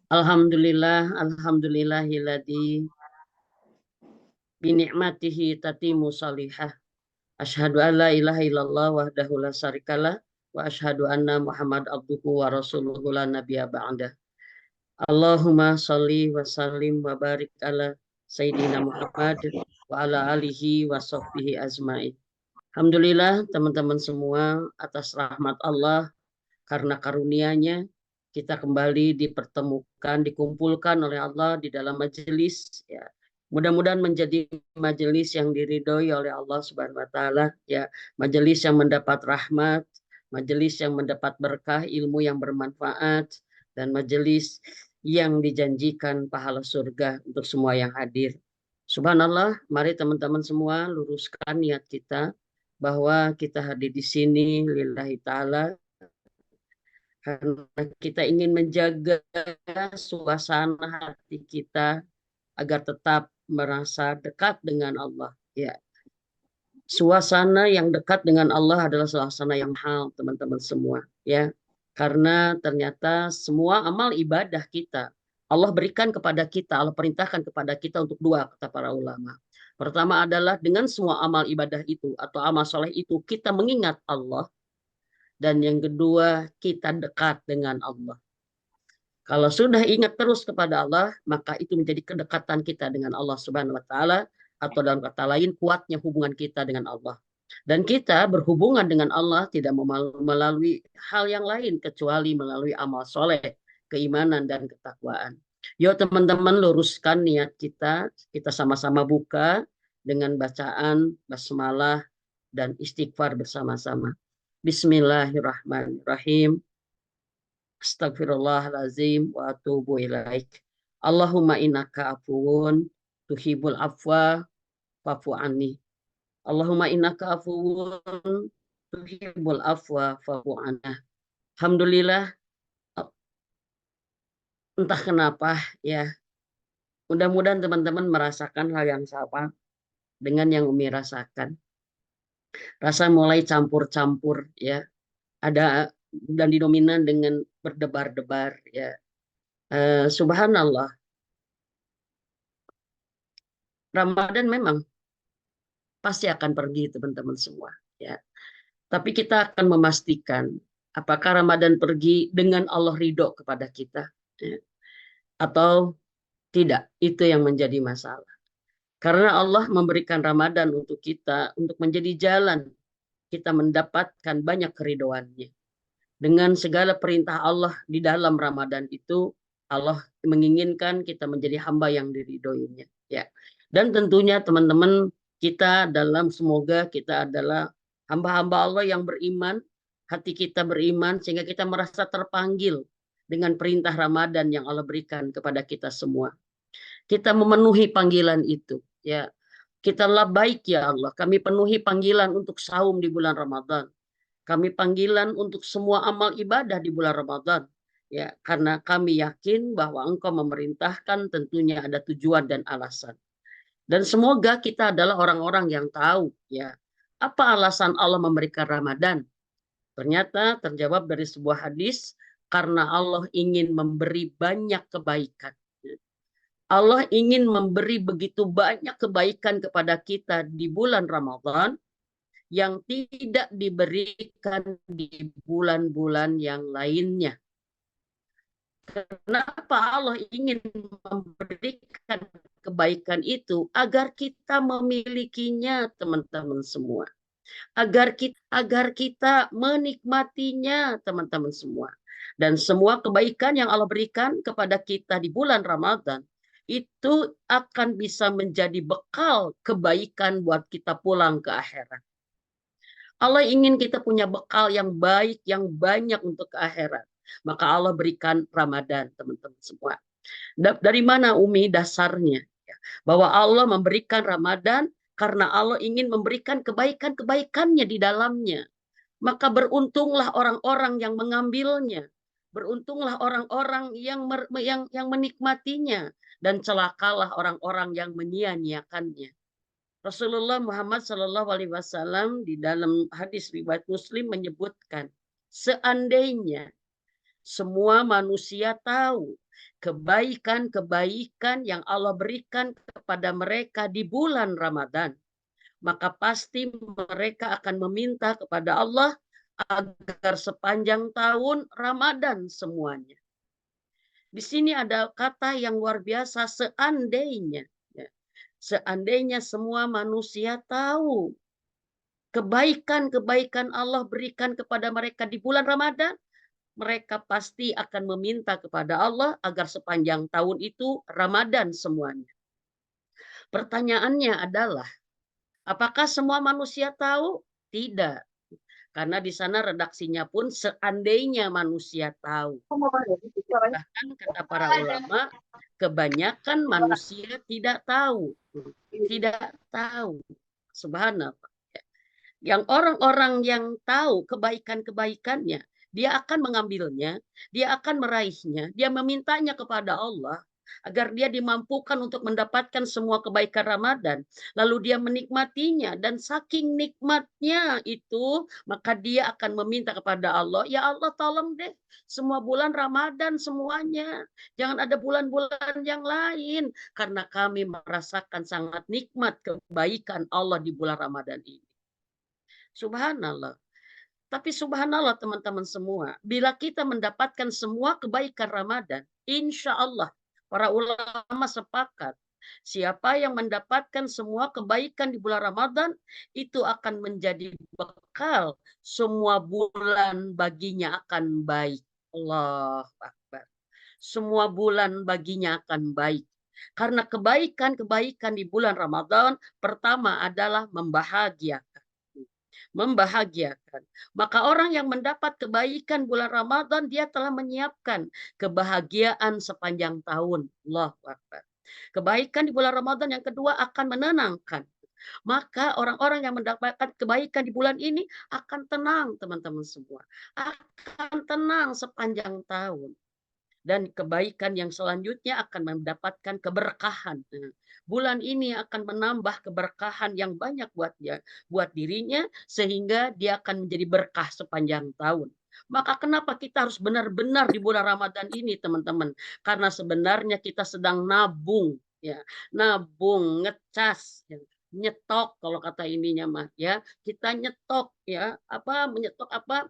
Alhamdulillah, alhamdulillahilladzi bini'matihi tatimu salihah. Asyhadu an la ilaha illallah wahdahu la syarikalah wa asyhadu anna Muhammad abduhu wa rasuluhu la nabiyya ba'dah. Allahumma sholli wa sallim wa barik ala Sayyidina Muhammad wa ala alihi wa sahbihi azmain. Alhamdulillah teman-teman semua, atas rahmat Allah karena karunia-Nya kita kembali dipertemukan, dikumpulkan oleh Allah di dalam majelis, ya. Mudah-mudahan menjadi majelis yang diridhoi oleh Allah Subhanahu wa taala, ya, majelis yang mendapat rahmat, majelis yang mendapat berkah ilmu yang bermanfaat, dan majelis yang dijanjikan pahala surga untuk semua yang hadir. Subhanallah, mari teman-teman semua luruskan niat kita bahwa kita hadir di sini lillahi taala, karena kita ingin menjaga suasana hati kita agar tetap merasa dekat dengan Allah. Ya, suasana yang dekat dengan Allah adalah suasana yang mahal, teman-teman semua. Ya, karena ternyata semua amal ibadah kita Allah berikan kepada kita, Allah perintahkan kepada kita untuk dua, kata para ulama. Pertama adalah dengan semua amal ibadah itu atau amal soleh itu kita mengingat Allah, dan yang kedua kita dekat dengan Allah. Kalau sudah ingat terus kepada Allah, maka itu menjadi kedekatan kita dengan Allah Subhanahu wa taala, atau dalam kata lain kuatnya hubungan kita dengan Allah. Dan kita berhubungan dengan Allah tidak melalui hal yang lain kecuali melalui amal soleh, keimanan dan ketakwaan. Yuk teman-teman luruskan niat kita sama-sama buka dengan bacaan basmalah dan istighfar bersama-sama. Bismillahirrahmanirrahim. Astagfirullahalazim wa atubu ilaik. Allahumma innaka afuwun tuhibul afwa fa'fu anni. Allahumma innaka afuwun tuhibul afwa fa'fu anna. Alhamdulillah, entah kenapa ya, mudah-mudahan teman-teman merasakan hal yang sama dengan yang Umi rasakan. Rasa mulai campur-campur ya. Ada dan didominan dengan berdebar-debar ya. Subhanallah, Ramadan memang pasti akan pergi teman-teman semua ya. Tapi kita akan memastikan apakah Ramadan pergi dengan Allah ridho kepada kita ya, atau tidak. Itu yang menjadi masalah. Karena Allah memberikan Ramadan untuk kita untuk menjadi jalan kita mendapatkan banyak keridoannya. Dengan segala perintah Allah di dalam Ramadan itu, Allah menginginkan kita menjadi hamba yang diridhoinya ya. Dan tentunya teman-teman, semoga kita adalah hamba-hamba Allah yang beriman, hati kita beriman sehingga kita merasa terpanggil dengan perintah Ramadan yang Allah berikan kepada kita semua. Kita memenuhi panggilan itu ya. Kita labbaik ya Allah, kami penuhi panggilan untuk saum di bulan Ramadan. Kami panggilan untuk semua amal ibadah di bulan Ramadan. Ya, karena kami yakin bahwa Engkau memerintahkan, tentunya ada tujuan dan alasan. Dan semoga kita adalah orang-orang yang tahu ya, apa alasan Allah memberikan Ramadan. Ternyata terjawab dari sebuah hadis, karena Allah ingin memberi banyak kebaikan. Allah ingin memberi begitu banyak kebaikan kepada kita di bulan Ramadan yang tidak diberikan di bulan-bulan yang lainnya. Kenapa Allah ingin memberikan kebaikan itu? Agar kita memilikinya, teman-teman semua. Agar kita menikmatinya, teman-teman semua. Dan semua kebaikan yang Allah berikan kepada kita di bulan Ramadan itu akan bisa menjadi bekal kebaikan buat kita pulang ke akhirat. Allah ingin kita punya bekal yang baik, yang banyak untuk ke akhirat. Maka Allah berikan Ramadan, teman-teman semua. Dari mana Umi dasarnya? Bahwa Allah memberikan Ramadan karena Allah ingin memberikan kebaikan-kebaikannya di dalamnya. Maka beruntunglah orang-orang yang mengambilnya. Beruntunglah orang-orang yang menikmatinya. Dan celakalah orang-orang yang menyia-nyiakannya. Rasulullah Muhammad SAW di dalam hadis riwayat Muslim menyebutkan, seandainya semua manusia tahu kebaikan-kebaikan yang Allah berikan kepada mereka di bulan Ramadan, maka pasti mereka akan meminta kepada Allah agar sepanjang tahun Ramadan semuanya. Di sini ada kata yang luar biasa, seandainya. Ya. Seandainya semua manusia tahu kebaikan-kebaikan Allah berikan kepada mereka di bulan Ramadan, mereka pasti akan meminta kepada Allah agar sepanjang tahun itu Ramadan semuanya. Pertanyaannya adalah, apakah semua manusia tahu? Tidak. Karena di sana redaksinya pun seandainya manusia tahu. Bahkan kata para ulama, kebanyakan manusia tidak tahu. Tidak tahu. Subhanallah. Yang orang-orang yang tahu kebaikan-kebaikannya, dia akan mengambilnya, dia akan meraihnya, dia memintanya kepada Allah agar dia dimampukan untuk mendapatkan semua kebaikan Ramadan. Lalu dia menikmatinya dan saking nikmatnya itu, maka dia akan meminta kepada Allah, ya Allah tolong deh semua bulan Ramadan semuanya. Jangan ada bulan-bulan yang lain karena kami merasakan sangat nikmat kebaikan Allah di bulan Ramadan ini. Subhanallah. Tapi subhanallah teman-teman semua, bila kita mendapatkan semua kebaikan Ramadan, insya Allah para ulama sepakat, siapa yang mendapatkan semua kebaikan di bulan Ramadan, itu akan menjadi bekal semua bulan baginya akan baik. Allah Akbar. Semua bulan baginya akan baik. Karena kebaikan-kebaikan di bulan Ramadan, pertama adalah membahagiakan. Membahagiakan. Maka orang yang mendapat kebaikan bulan Ramadan, dia telah menyiapkan kebahagiaan sepanjang tahun. Allahu Akbar. Kebaikan di bulan Ramadan yang kedua akan menenangkan. Maka orang-orang yang mendapatkan kebaikan di bulan ini akan tenang, teman-teman semua. Akan tenang sepanjang tahun. Dan kebaikan yang selanjutnya akan mendapatkan keberkahan. Bulan ini akan menambah keberkahan yang banyak buat dia, buat dirinya, sehingga dia akan menjadi berkah sepanjang tahun. Maka kenapa kita harus benar-benar di bulan Ramadan ini, teman-teman? Karena sebenarnya kita sedang nabung, ya, nabung, ngecas, ya, nyetok kalau kata ininya mah, ya, kita nyetok, ya, apa, menyetok apa?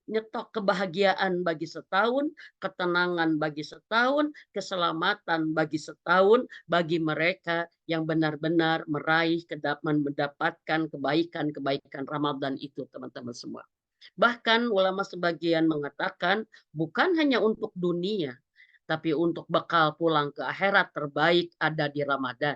Nyetok kebahagiaan bagi setahun, ketenangan bagi setahun, keselamatan bagi setahun, bagi mereka yang benar-benar meraih mendapatkan kebaikan-kebaikan Ramadan itu, teman-teman semua. Bahkan ulama sebagian mengatakan bukan hanya untuk dunia, tapi untuk bekal pulang ke akhirat terbaik ada di Ramadan.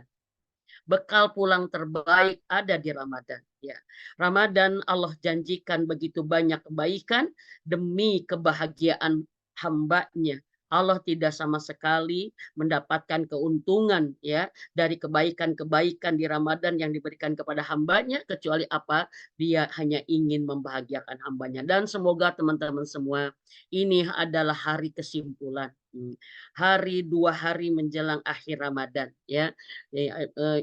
Bekal pulang terbaik ada di Ramadan. Ya. Ramadan Allah janjikan begitu banyak kebaikan demi kebahagiaan hambanya. Allah tidak sama sekali mendapatkan keuntungan ya dari kebaikan-kebaikan di Ramadan yang diberikan kepada hambanya kecuali apa? Dia hanya ingin membahagiakan hambanya. Dan semoga teman-teman semua ini adalah hari kesimpulan. Hari 2 hari menjelang akhir Ramadan ya.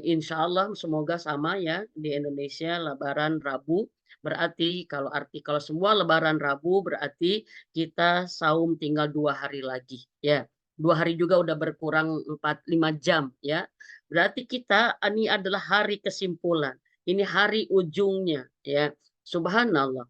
Insya Allah semoga sama ya di Indonesia Lebaran Rabu. Berarti kalau semua Lebaran Rabu berarti kita saum tinggal 2 hari lagi ya. 2 hari juga udah berkurang 4-5 jam ya. Berarti kita ini adalah hari kesimpulan. Ini hari ujungnya ya. Subhanallah.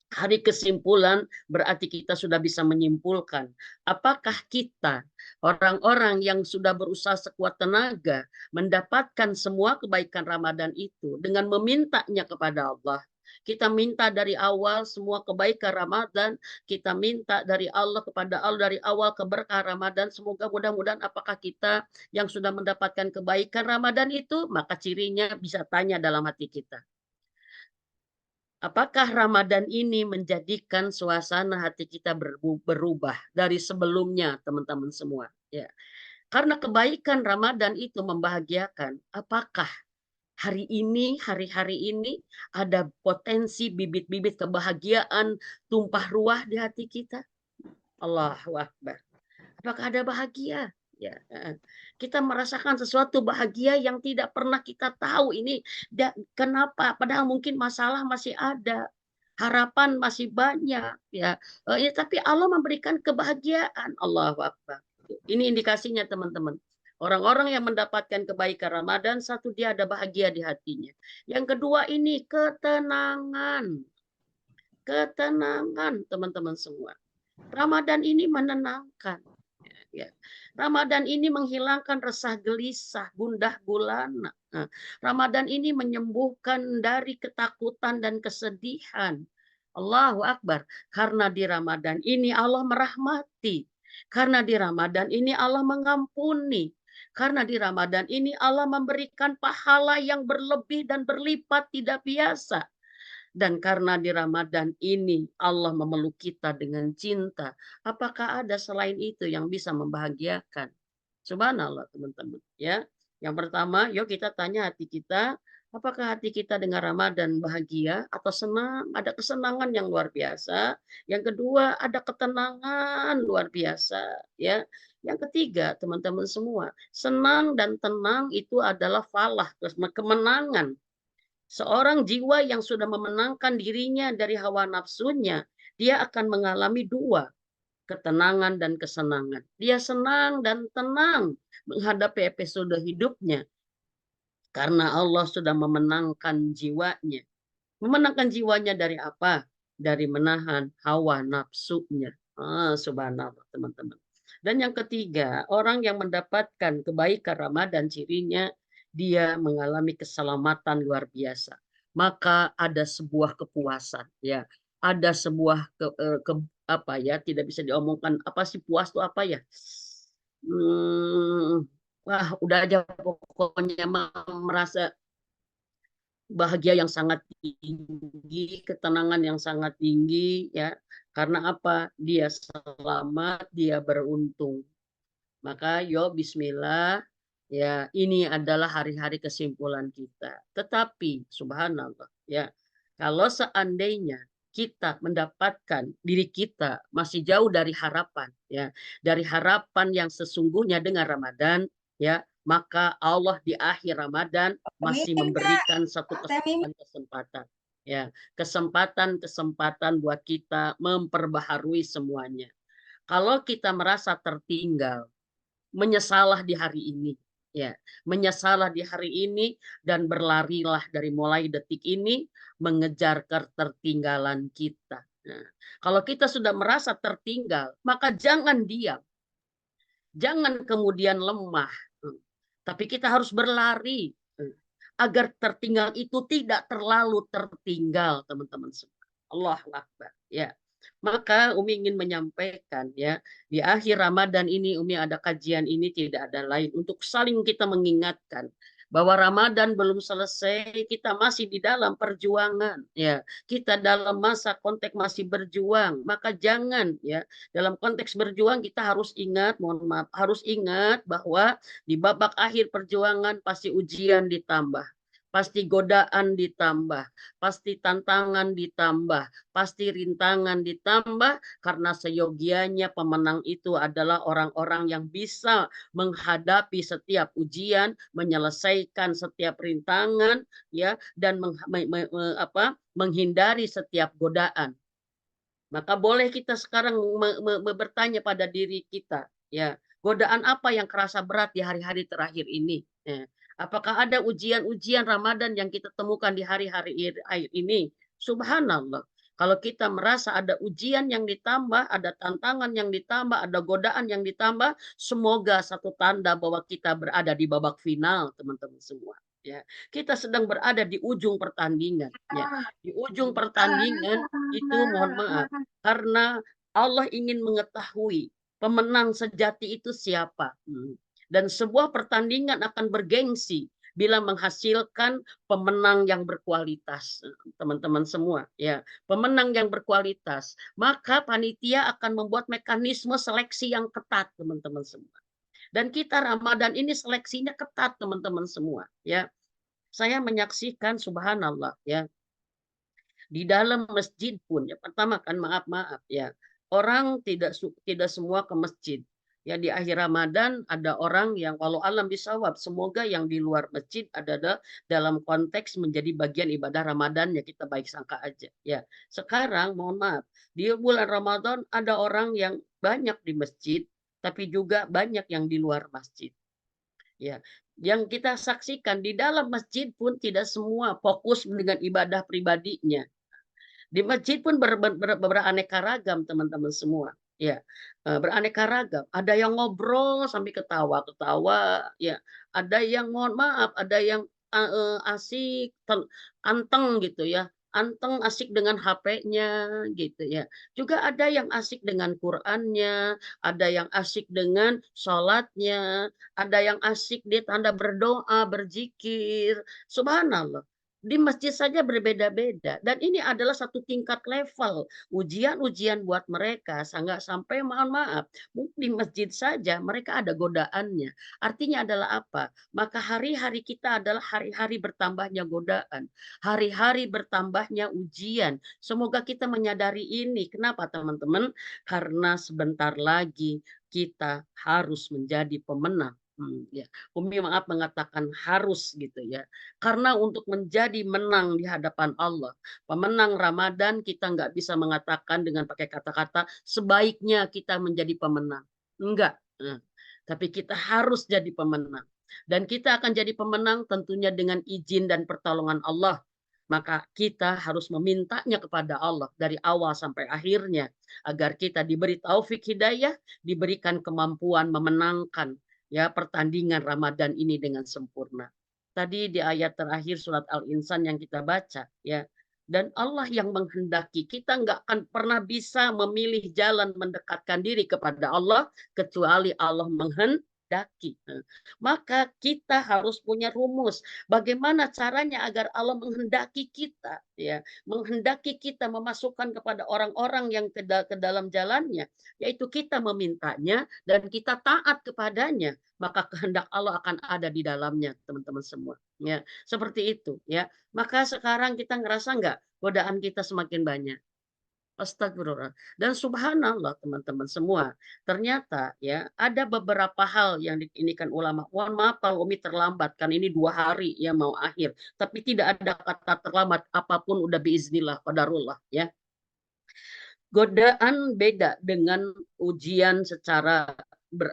Hari kesimpulan berarti kita sudah bisa menyimpulkan apakah kita orang-orang yang sudah berusaha sekuat tenaga mendapatkan semua kebaikan Ramadan itu dengan memintanya kepada Allah. Kita minta dari awal semua kebaikan Ramadan, kita minta dari Allah kepada Allah dari awal keberkahan Ramadan. Semoga mudah-mudahan apakah kita yang sudah mendapatkan kebaikan Ramadan itu, maka cirinya bisa tanya dalam hati kita. Apakah Ramadan ini menjadikan suasana hati kita berubah dari sebelumnya, teman-teman semua? Ya. Karena kebaikan Ramadan itu membahagiakan. Apakah hari-hari ini ada potensi bibit-bibit kebahagiaan tumpah ruah di hati kita? Allahu Akbar. Apakah ada bahagia? Ya, kita merasakan sesuatu bahagia yang tidak pernah kita tahu ini. Kenapa? Padahal mungkin masalah masih ada, harapan masih banyak, ya. Tapi Allah memberikan kebahagiaan. Allahu Akbar. Ini indikasinya teman-teman. Orang-orang yang mendapatkan kebaikan Ramadan, satu dia ada bahagia di hatinya. Yang kedua ini ketenangan. Ketenangan teman-teman semua. Ramadan ini menenangkan. Ya. Ramadan ini menghilangkan resah gelisah, gundah gulana. Nah, Ramadan ini menyembuhkan dari ketakutan dan kesedihan. Allahu Akbar. Karena di Ramadan ini Allah merahmati. Karena di Ramadan ini Allah mengampuni. Karena di Ramadan ini Allah memberikan pahala yang berlebih dan berlipat tidak biasa. Dan karena di Ramadan ini Allah memeluk kita dengan cinta. Apakah ada selain itu yang bisa membahagiakan? Subhanallah teman-teman. Ya, yang pertama, yuk kita tanya hati kita, apakah hati kita dengan Ramadan bahagia atau senang? Ada kesenangan yang luar biasa. Yang kedua, ada ketenangan luar biasa. Ya, yang ketiga, teman-teman semua, senang dan tenang itu adalah falah, kemenangan. Seorang jiwa yang sudah memenangkan dirinya dari hawa nafsunya, dia akan mengalami dua, ketenangan dan kesenangan. Dia senang dan tenang menghadapi episode hidupnya karena Allah sudah memenangkan jiwanya. Memenangkan jiwanya dari apa? Dari menahan hawa nafsunya. Subhanallah teman-teman. Dan yang ketiga, orang yang mendapatkan kebaikan Ramadan cirinya dia mengalami keselamatan luar biasa. Maka ada sebuah kepuasan, ya. Ada sebuah apa ya? Tidak bisa diomongkan apa sih puas itu apa ya? Wah, udah aja pokoknya merasa bahagia yang sangat tinggi, ketenangan yang sangat tinggi, ya. Karena apa? Dia selamat, dia beruntung. Maka yo bismillah, ya ini adalah hari-hari kesimpulan kita. Tetapi subhanallah, ya. Kalau seandainya kita mendapatkan diri kita masih jauh dari harapan, ya, dari harapan yang sesungguhnya dengan Ramadan, ya, maka Allah di akhir Ramadan masih Mimin Kak, memberikan satu Teh Mimin. kesempatan, ya, kesempatan buat kita memperbaharui semuanya. Kalau kita merasa tertinggal, menyesalah di hari ini, ya, menyesalah di hari ini dan berlarilah dari mulai detik ini mengejar ketertinggalan kita. Nah, kalau kita sudah merasa tertinggal, maka jangan diam, jangan kemudian lemah, tapi kita harus berlari agar tertinggal itu tidak terlalu tertinggal, teman-teman semua. Allahu Akbar, ya. Maka Umi ingin menyampaikan, ya, di akhir Ramadan ini Umi ada kajian ini tidak ada lain untuk saling kita mengingatkan bahwa Ramadan belum selesai, kita masih di dalam perjuangan, ya. Kita dalam masa konteks masih berjuang, maka jangan, ya, dalam konteks berjuang kita harus ingat, mohon maaf, harus ingat bahwa di babak akhir perjuangan pasti ujian ditambah, pasti godaan ditambah, pasti tantangan ditambah, pasti rintangan ditambah, karena seyogianya pemenang itu adalah orang-orang yang bisa menghadapi setiap ujian, menyelesaikan setiap rintangan, ya, dan menghindari setiap godaan. Maka boleh kita sekarang bertanya pada diri kita, ya, godaan apa yang kerasa berat di hari-hari terakhir ini? Ya. Apakah ada ujian-ujian Ramadan yang kita temukan di hari-hari akhir ini? Subhanallah. Kalau kita merasa ada ujian yang ditambah, ada tantangan yang ditambah, ada godaan yang ditambah, semoga satu tanda bahwa kita berada di babak final, teman-teman semua. Ya, kita sedang berada di ujung pertandingan. Ya, di ujung pertandingan itu mohon maaf, karena Allah ingin mengetahui pemenang sejati itu siapa. Dan sebuah pertandingan akan bergengsi bila menghasilkan pemenang yang berkualitas, teman-teman semua, ya, pemenang yang berkualitas. Maka panitia akan membuat mekanisme seleksi yang ketat, teman-teman semua. Dan kita Ramadan ini seleksinya ketat, teman-teman semua, ya. Saya menyaksikan subhanallah, ya, di dalam masjid pun, ya, pertama kan maaf ya, orang tidak semua ke masjid. Ya, di akhir Ramadan ada orang yang walau alam bisawab, semoga yang di luar masjid ada dalam konteks menjadi bagian ibadah Ramadan, ya kita baik sangka aja. Ya, sekarang mohon maaf, di bulan Ramadan ada orang yang banyak di masjid, tapi juga banyak yang di luar masjid. Ya, yang kita saksikan di dalam masjid pun tidak semua fokus dengan ibadah pribadinya. Di masjid pun beraneka ragam teman-teman semua. Ya, beraneka ragam. Ada yang ngobrol sambil ketawa-ketawa, ya. Ada yang mohon maaf, ada yang asik, anteng gitu ya. Anteng asik dengan HP-nya gitu ya. Juga ada yang asik dengan Qur'annya, ada yang asik dengan sholatnya, ada yang asik di tanda berdoa, berzikir. Subhanallah. Di masjid saja berbeda-beda dan ini adalah satu tingkat level ujian-ujian buat mereka sangat sampai mohon maaf di masjid saja mereka ada godaannya. Artinya adalah apa? Maka hari-hari kita adalah hari-hari bertambahnya godaan, hari-hari bertambahnya ujian. Semoga kita menyadari ini. Kenapa teman-teman? Karena sebentar lagi kita harus menjadi pemenang. Ya. Umi maaf mengatakan harus gitu ya. Karena untuk menjadi menang di hadapan Allah, pemenang Ramadan kita nggak bisa mengatakan dengan pakai kata-kata sebaiknya kita menjadi pemenang. Enggak. Tapi kita harus jadi pemenang. Dan kita akan jadi pemenang tentunya dengan izin dan pertolongan Allah. Maka kita harus memintanya kepada Allah dari awal sampai akhirnya. Agar kita diberi taufik hidayah, diberikan kemampuan memenangkan ya pertandingan Ramadan ini dengan sempurna. Tadi di ayat terakhir surat Al-Insan yang kita baca ya. Dan Allah yang menghendaki, kita nggak akan pernah bisa memilih jalan mendekatkan diri kepada Allah kecuali Allah menghendaki. Maka kita harus punya rumus. Bagaimana caranya agar Allah menghendaki kita, ya, menghendaki kita memasukkan kepada orang-orang yang ke dalam jalannya, yaitu kita memintanya dan kita taat kepadanya, maka kehendak Allah akan ada di dalamnya, teman-teman semua. Ya, seperti itu. Ya, maka sekarang kita ngerasa nggak godaan kita semakin banyak? Astagfirullah. Dan subhanallah teman-teman semua. Ternyata ya ada beberapa hal yang diinikan ulama. Mohon maaf kalau Umi terlambat kan ini 2 hari ya mau akhir. Tapi tidak ada kata terlambat apapun udah biiznillah qadarullah ya. Godaan beda dengan ujian secara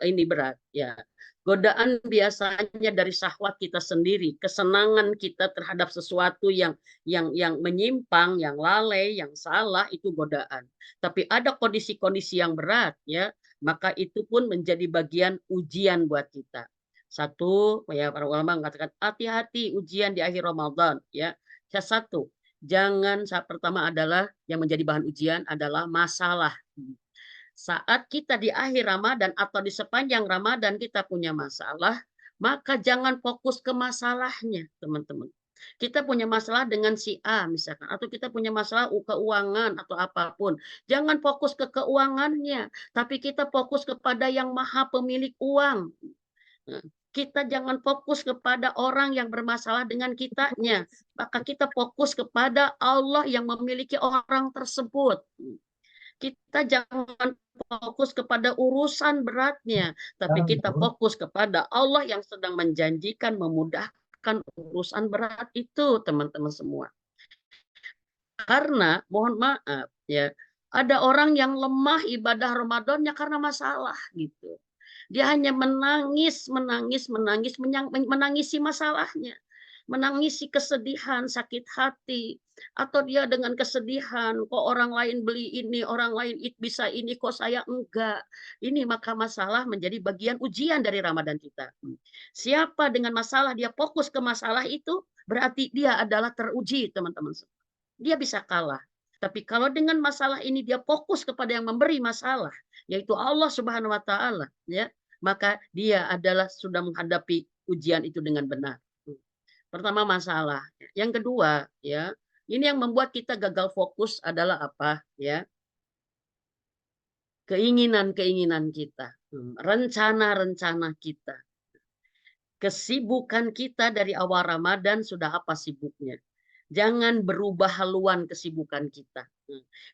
ini berat ya. Godaan biasanya dari syahwat kita sendiri, kesenangan kita terhadap sesuatu yang menyimpang, yang lalai, yang salah itu godaan. Tapi ada kondisi-kondisi yang berat ya, maka itu pun menjadi bagian ujian buat kita. Satu, ya para ulama mengatakan hati-hati ujian di akhir Ramadan ya. Satu, jangan saat pertama adalah yang menjadi bahan ujian adalah masalah. Saat kita di akhir Ramadan atau di sepanjang Ramadan kita punya masalah, maka jangan fokus ke masalahnya, teman-teman. Kita punya masalah dengan si A misalkan, atau kita punya masalah keuangan atau apapun. Jangan fokus ke keuangannya, tapi kita fokus kepada yang maha pemilik uang. Kita jangan fokus kepada orang yang bermasalah dengan kitanya. Maka kita fokus kepada Allah yang memiliki orang tersebut. Kita jangan fokus kepada urusan beratnya, tapi kita fokus kepada Allah yang sedang menjanjikan memudahkan urusan berat itu, teman-teman semua. Karena mohon maaf ya, ada orang yang lemah ibadah Ramadannya karena masalah gitu. Dia hanya menangis, menangis, menangis, menangisi masalahnya. Menangisi kesedihan, sakit hati. Atau dia dengan kesedihan, kok orang lain beli ini, orang lain bisa ini, kok saya enggak. Ini maka masalah menjadi bagian ujian dari Ramadan kita. Siapa dengan masalah, dia fokus ke masalah itu, berarti dia adalah teruji, teman-teman. Dia bisa kalah. Tapi kalau dengan masalah ini dia fokus kepada yang memberi masalah, yaitu Allah Subhanahu wa taala, ya, maka dia adalah sudah menghadapi ujian itu dengan benar. Pertama masalah. Yang kedua, ya, ini yang membuat kita gagal fokus adalah apa, ya? Keinginan-keinginan kita, rencana-rencana kita. Kesibukan kita dari awal Ramadan sudah apa sibuknya? Jangan berubah haluan kesibukan kita.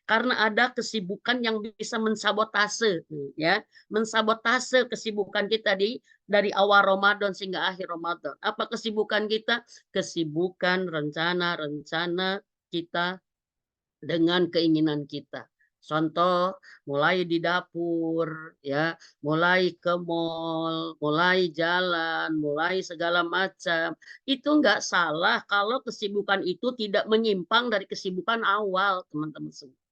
Karena ada kesibukan yang bisa mensabotase, ya, mensabotase kesibukan kita dari awal Ramadan sehingga akhir Ramadan. Apa kesibukan kita? Kesibukan rencana-rencana kita dengan keinginan kita. Contoh, mulai di dapur, ya, mulai ke mall, mulai jalan, mulai segala macam. Itu nggak salah kalau kesibukan itu tidak menyimpang dari kesibukan awal, teman-teman semua.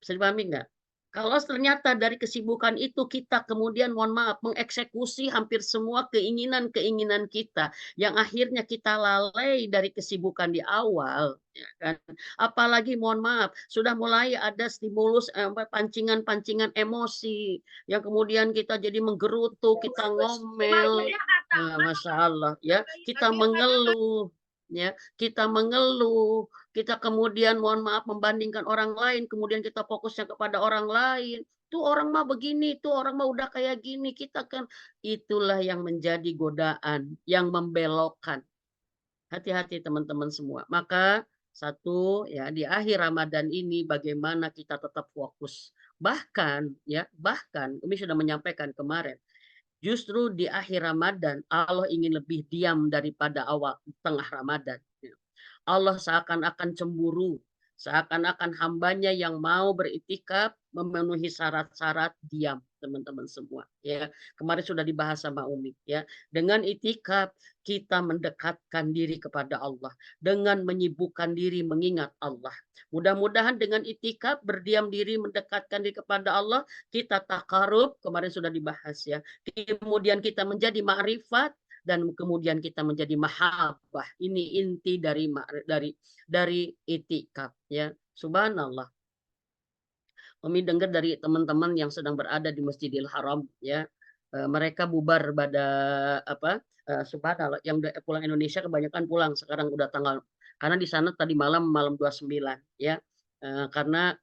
Bisa dipahami nggak? Kalau ternyata dari kesibukan itu kita kemudian mohon maaf mengeksekusi hampir semua keinginan-keinginan kita yang akhirnya kita lalai dari kesibukan di awal, ya kan. Apalagi mohon maaf sudah mulai ada stimulus pancingan-pancingan emosi yang kemudian kita jadi menggerutu, kita ngomel, Masya Allah ya, kita mengeluh, ya, kita mengeluh, kita kemudian mohon maaf membandingkan orang lain, kemudian kita fokusnya kepada orang lain. Tuh orang mah begini, tuh orang mah udah kayak gini. Kita kan itulah yang menjadi godaan, yang membelokkan. Hati-hati teman-teman semua. Maka satu ya di akhir Ramadan ini bagaimana kita tetap fokus. Bahkan ya, bahkan kami sudah menyampaikan kemarin, justru di akhir Ramadan Allah ingin lebih diam daripada awal tengah Ramadan. Allah seakan-akan cemburu, seakan-akan hambanya yang mau beriktikaf memenuhi syarat-syarat diam, teman-teman semua. Ya, kemarin sudah dibahas sama Umi. Ya, dengan itikaf kita mendekatkan diri kepada Allah, dengan menyibukkan diri mengingat Allah. Mudah-mudahan dengan itikaf berdiam diri mendekatkan diri kepada Allah, kita takarub, kemarin sudah dibahas ya. Kemudian kita menjadi ma'rifat, dan kemudian kita menjadi mahabbah. Ini inti dari itikaf ya. Subhanallah. Kami dengar dari teman-teman yang sedang berada di Masjidil Haram ya. Mereka bubar pada apa? Subhanallah yang pulang Indonesia kebanyakan pulang sekarang udah tanggal karena di sana tadi malam 29 ya. Karena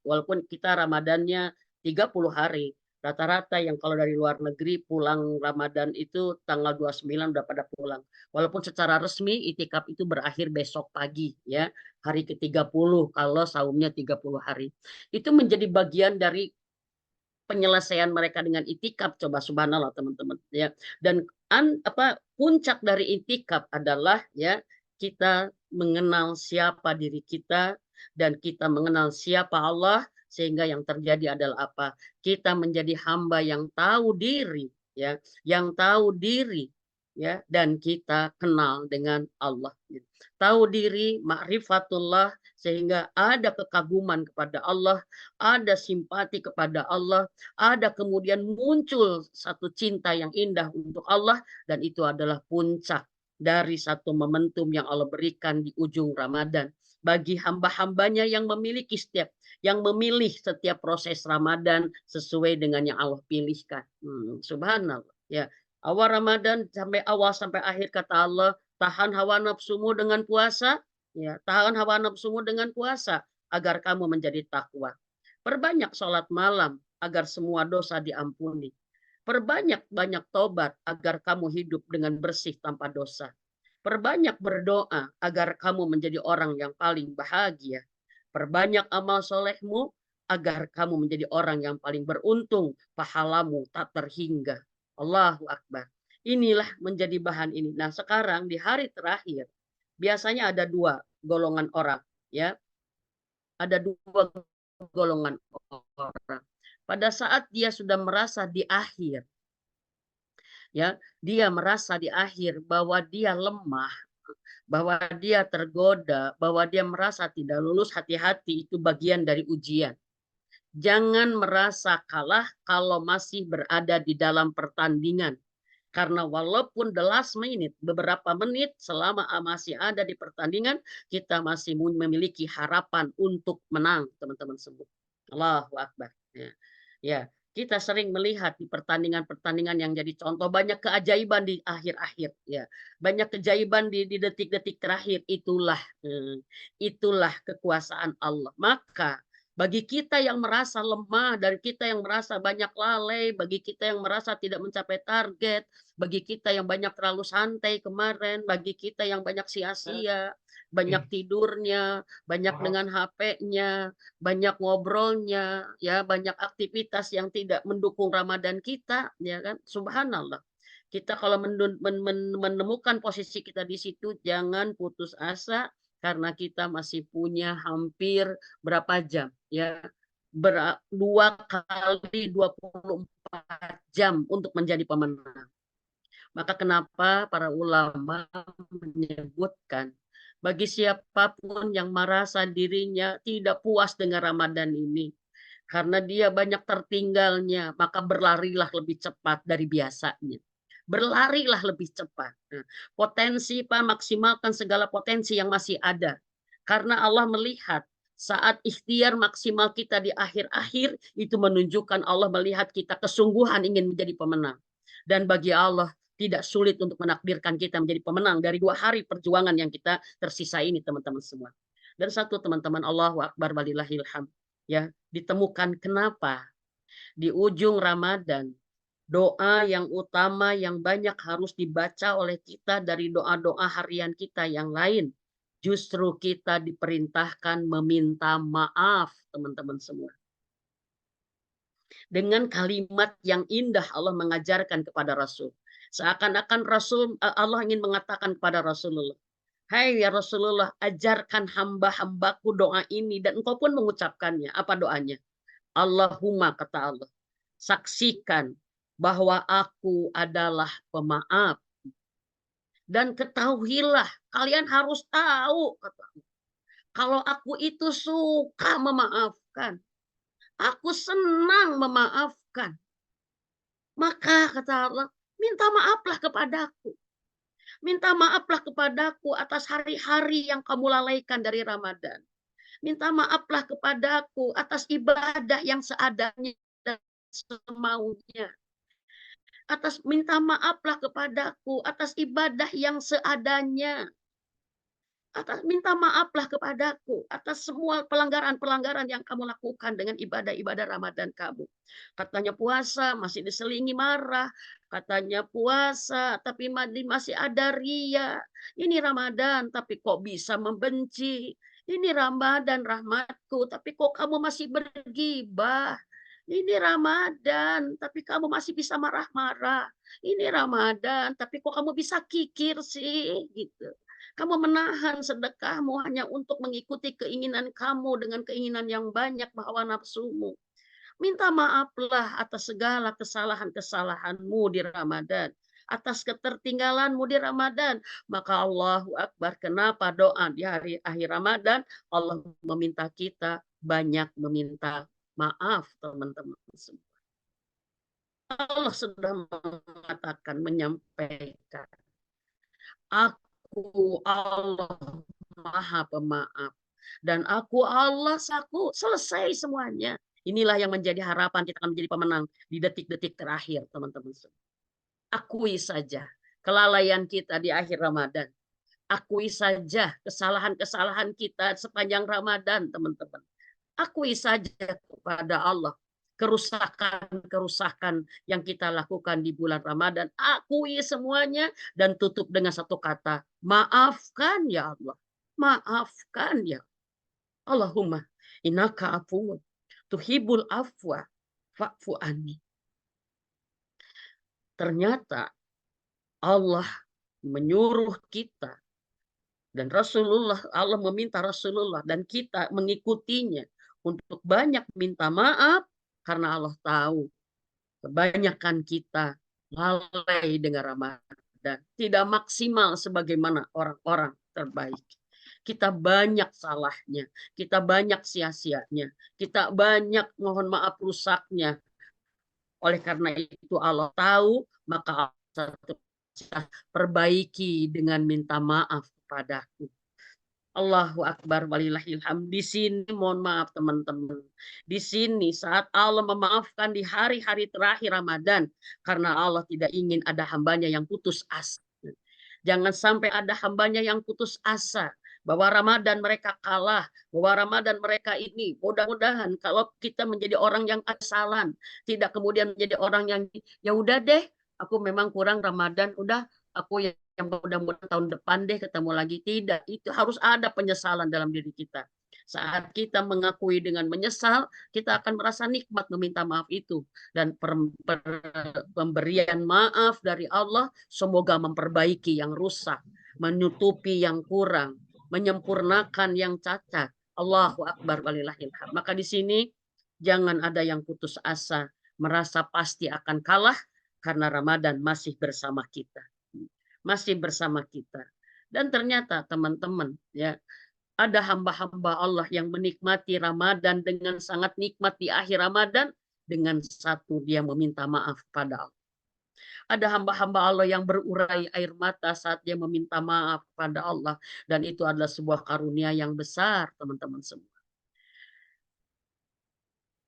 walaupun kita Ramadannya 30 hari, rata-rata yang kalau dari luar negeri pulang Ramadan itu tanggal 29 udah pada pulang. Walaupun secara resmi itikaf itu berakhir besok pagi ya, hari ke-30 kalau saumnya 30 hari. Itu menjadi bagian dari penyelesaian mereka dengan itikaf, coba subhanallah teman-teman ya. Dan puncak dari itikaf adalah ya kita mengenal siapa diri kita dan kita mengenal siapa Allah, sehingga yang terjadi adalah apa? Kita menjadi hamba yang tahu diri ya, yang tahu diri ya, dan kita kenal dengan Allah. Tahu diri, ma'rifatullah, sehingga ada kekaguman kepada Allah, ada simpati kepada Allah, ada kemudian muncul satu cinta yang indah untuk Allah, dan itu adalah puncak dari satu momentum yang Allah berikan di ujung Ramadan bagi hamba-hambanya yang memilih setiap proses Ramadan sesuai dengan yang Allah pilihkan. Subhanallah ya. Awal Ramadan sampai akhir kata Allah, tahan hawa nafsumu dengan puasa, ya, tahan hawa nafsumu dengan puasa agar kamu menjadi takwa. Perbanyak sholat malam agar semua dosa diampuni. Perbanyak-banyak tobat agar kamu hidup dengan bersih tanpa dosa. Perbanyak berdoa agar kamu menjadi orang yang paling bahagia. Perbanyak amal solehmu agar kamu menjadi orang yang paling beruntung. Pahalamu tak terhingga. Allahu Akbar. Inilah menjadi bahan ini. Nah sekarang di hari terakhir biasanya ada dua golongan orang, ya, ada dua golongan orang. Pada saat dia sudah merasa di akhir, ya, dia merasa di akhir bahwa dia lemah, bahwa dia tergoda, bahwa dia merasa tidak lulus, hati-hati, itu bagian dari ujian. Jangan merasa kalah kalau masih berada di dalam pertandingan. Karena walaupun the last minute, beberapa menit selama masih ada di pertandingan, kita masih memiliki harapan untuk menang, teman-teman semua. Allahu Akbar. Ya. Ya, kita sering melihat di pertandingan-pertandingan yang jadi contoh banyak keajaiban di akhir-akhir. Ya, banyak keajaiban di detik-detik terakhir. Itulah kekuasaan Allah. Maka bagi kita yang merasa lemah, dari kita yang merasa banyak lalai, bagi kita yang merasa tidak mencapai target, bagi kita yang banyak terlalu santai kemarin, bagi kita yang banyak sia-sia, banyak tidurnya, banyak dengan HP-nya, banyak ngobrolnya, ya, banyak aktivitas yang tidak mendukung Ramadan kita, ya kan? Subhanallah. Kita kalau menemukan posisi kita di situ, jangan putus asa, karena kita masih punya hampir berapa jam ya, 2 kali 24 jam untuk menjadi pemenang. Maka kenapa para ulama menyebutkan bagi siapapun yang merasa dirinya tidak puas dengan Ramadan ini, karena dia banyak tertinggalnya, maka berlarilah lebih cepat dari biasanya. Berlarilah lebih cepat. Nah, potensi, Pak, maksimalkan segala potensi yang masih ada. Karena Allah melihat saat ikhtiar maksimal kita di akhir-akhir, itu menunjukkan Allah melihat kita kesungguhan ingin menjadi pemenang. Dan bagi Allah tidak sulit untuk menakdirkan kita menjadi pemenang dari 2 hari perjuangan yang kita tersisa ini, teman-teman semua. Dan satu, teman-teman, Allahu Akbar walillahil hamd. Ya, ditemukan kenapa di ujung Ramadan doa yang utama yang banyak harus dibaca oleh kita dari doa-doa harian kita yang lain. Justru kita diperintahkan meminta maaf, teman-teman semua. Dengan kalimat yang indah Allah mengajarkan kepada Rasul. Seakan-akan Allah ingin mengatakan kepada Rasulullah, hai ya Rasulullah, ajarkan hamba-hambaku doa ini, dan engkau pun mengucapkannya. Apa doanya? Allahumma, kata Allah, saksikan bahwa aku adalah pemaaf. Dan ketahuilah, kalian harus tahu, kata Allah, kalau aku itu suka memaafkan. Aku senang memaafkan. Maka kata Allah, minta maaflah kepadaku. Minta maaflah kepadaku atas hari-hari yang kamu lalaikan dari Ramadan. Minta maaflah kepadaku atas ibadah yang seadanya dan semaunya. Minta maaflah kepadaku atas ibadah yang seadanya. Minta maaflah kepadaku atas semua pelanggaran-pelanggaran yang kamu lakukan dengan ibadah-ibadah Ramadan kamu. Katanya puasa, masih diselingi marah. Katanya puasa, tapi masih ada ria. Ini Ramadan, tapi kok bisa membenci. Ini Ramadan rahmatku, tapi kok kamu masih bergibah. Ini Ramadan, tapi kamu masih bisa marah-marah. Ini Ramadan, tapi kok kamu bisa kikir sih, gitu. Kamu menahan sedekahmu hanya untuk mengikuti keinginan kamu dengan keinginan yang banyak, hawa nafsumu. Minta maaflah atas segala kesalahan-kesalahanmu di Ramadan, atas ketertinggalanmu di Ramadan. Maka Allahu Akbar, kenapa doa di hari akhir Ramadan Allah meminta kita banyak meminta maaf, teman-teman semua. Allah sudah mengatakan, menyampaikan, aku Allah Maha Pemaaf. Dan aku Allah Saku, selesai semuanya. Inilah yang menjadi harapan kita akan menjadi pemenang di detik-detik terakhir, teman-teman. Akui saja kelalaian kita di akhir Ramadan. Akui saja kesalahan-kesalahan kita sepanjang Ramadan, teman-teman. Akui saja kepada Allah kerusakan-kerusakan yang kita lakukan di bulan Ramadan. Akui semuanya dan tutup dengan satu kata, maafkan ya Allah. Maafkan ya Allahumma innaka afuwun tuhibul afwa fa'fu anni. Ternyata Allah menyuruh kita dan Allah meminta Rasulullah dan kita mengikutinya untuk banyak minta maaf karena Allah tahu kebanyakan kita lalai dengan Ramadan, tidak maksimal sebagaimana orang-orang terbaik. Kita banyak salahnya, kita banyak sia-sianya, kita banyak mohon maaf rusaknya. Oleh karena itu Allah tahu, maka Allah perbaiki dengan minta maaf kepadaku. Allahu Akbar walillahilham. Di sini mohon maaf teman-teman. Di sini saat Allah memaafkan di hari-hari terakhir Ramadan. Karena Allah tidak ingin ada hambanya yang putus asa. Jangan sampai ada hambanya yang putus asa. Bahwa Ramadan mereka kalah. Bahwa Ramadan mereka ini. Mudah-mudahan kalau kita menjadi orang yang asalan. Tidak kemudian menjadi orang yang ya udah deh. Aku memang kurang Ramadan. Udah aku yang mudah-mudahan tahun depan deh ketemu lagi. Tidak, itu harus ada penyesalan dalam diri kita. Saat kita mengakui dengan menyesal, kita akan merasa nikmat meminta maaf itu. Dan pemberian maaf dari Allah semoga memperbaiki yang rusak, menutupi yang kurang. menyempurnakan yang cacat. Allahu Akbar walillahil hamd. Maka di sini jangan ada yang putus asa, merasa pasti akan kalah karena Ramadan masih bersama kita. Masih bersama kita. Dan ternyata teman-teman, ya, ada hamba-hamba Allah yang menikmati Ramadan dengan sangat nikmat di akhir Ramadan dengan satu, dia meminta maaf pada Allah. Ada hamba-hamba Allah yang berurai air mata saat dia meminta maaf pada Allah, dan itu adalah sebuah karunia yang besar, teman-teman semua.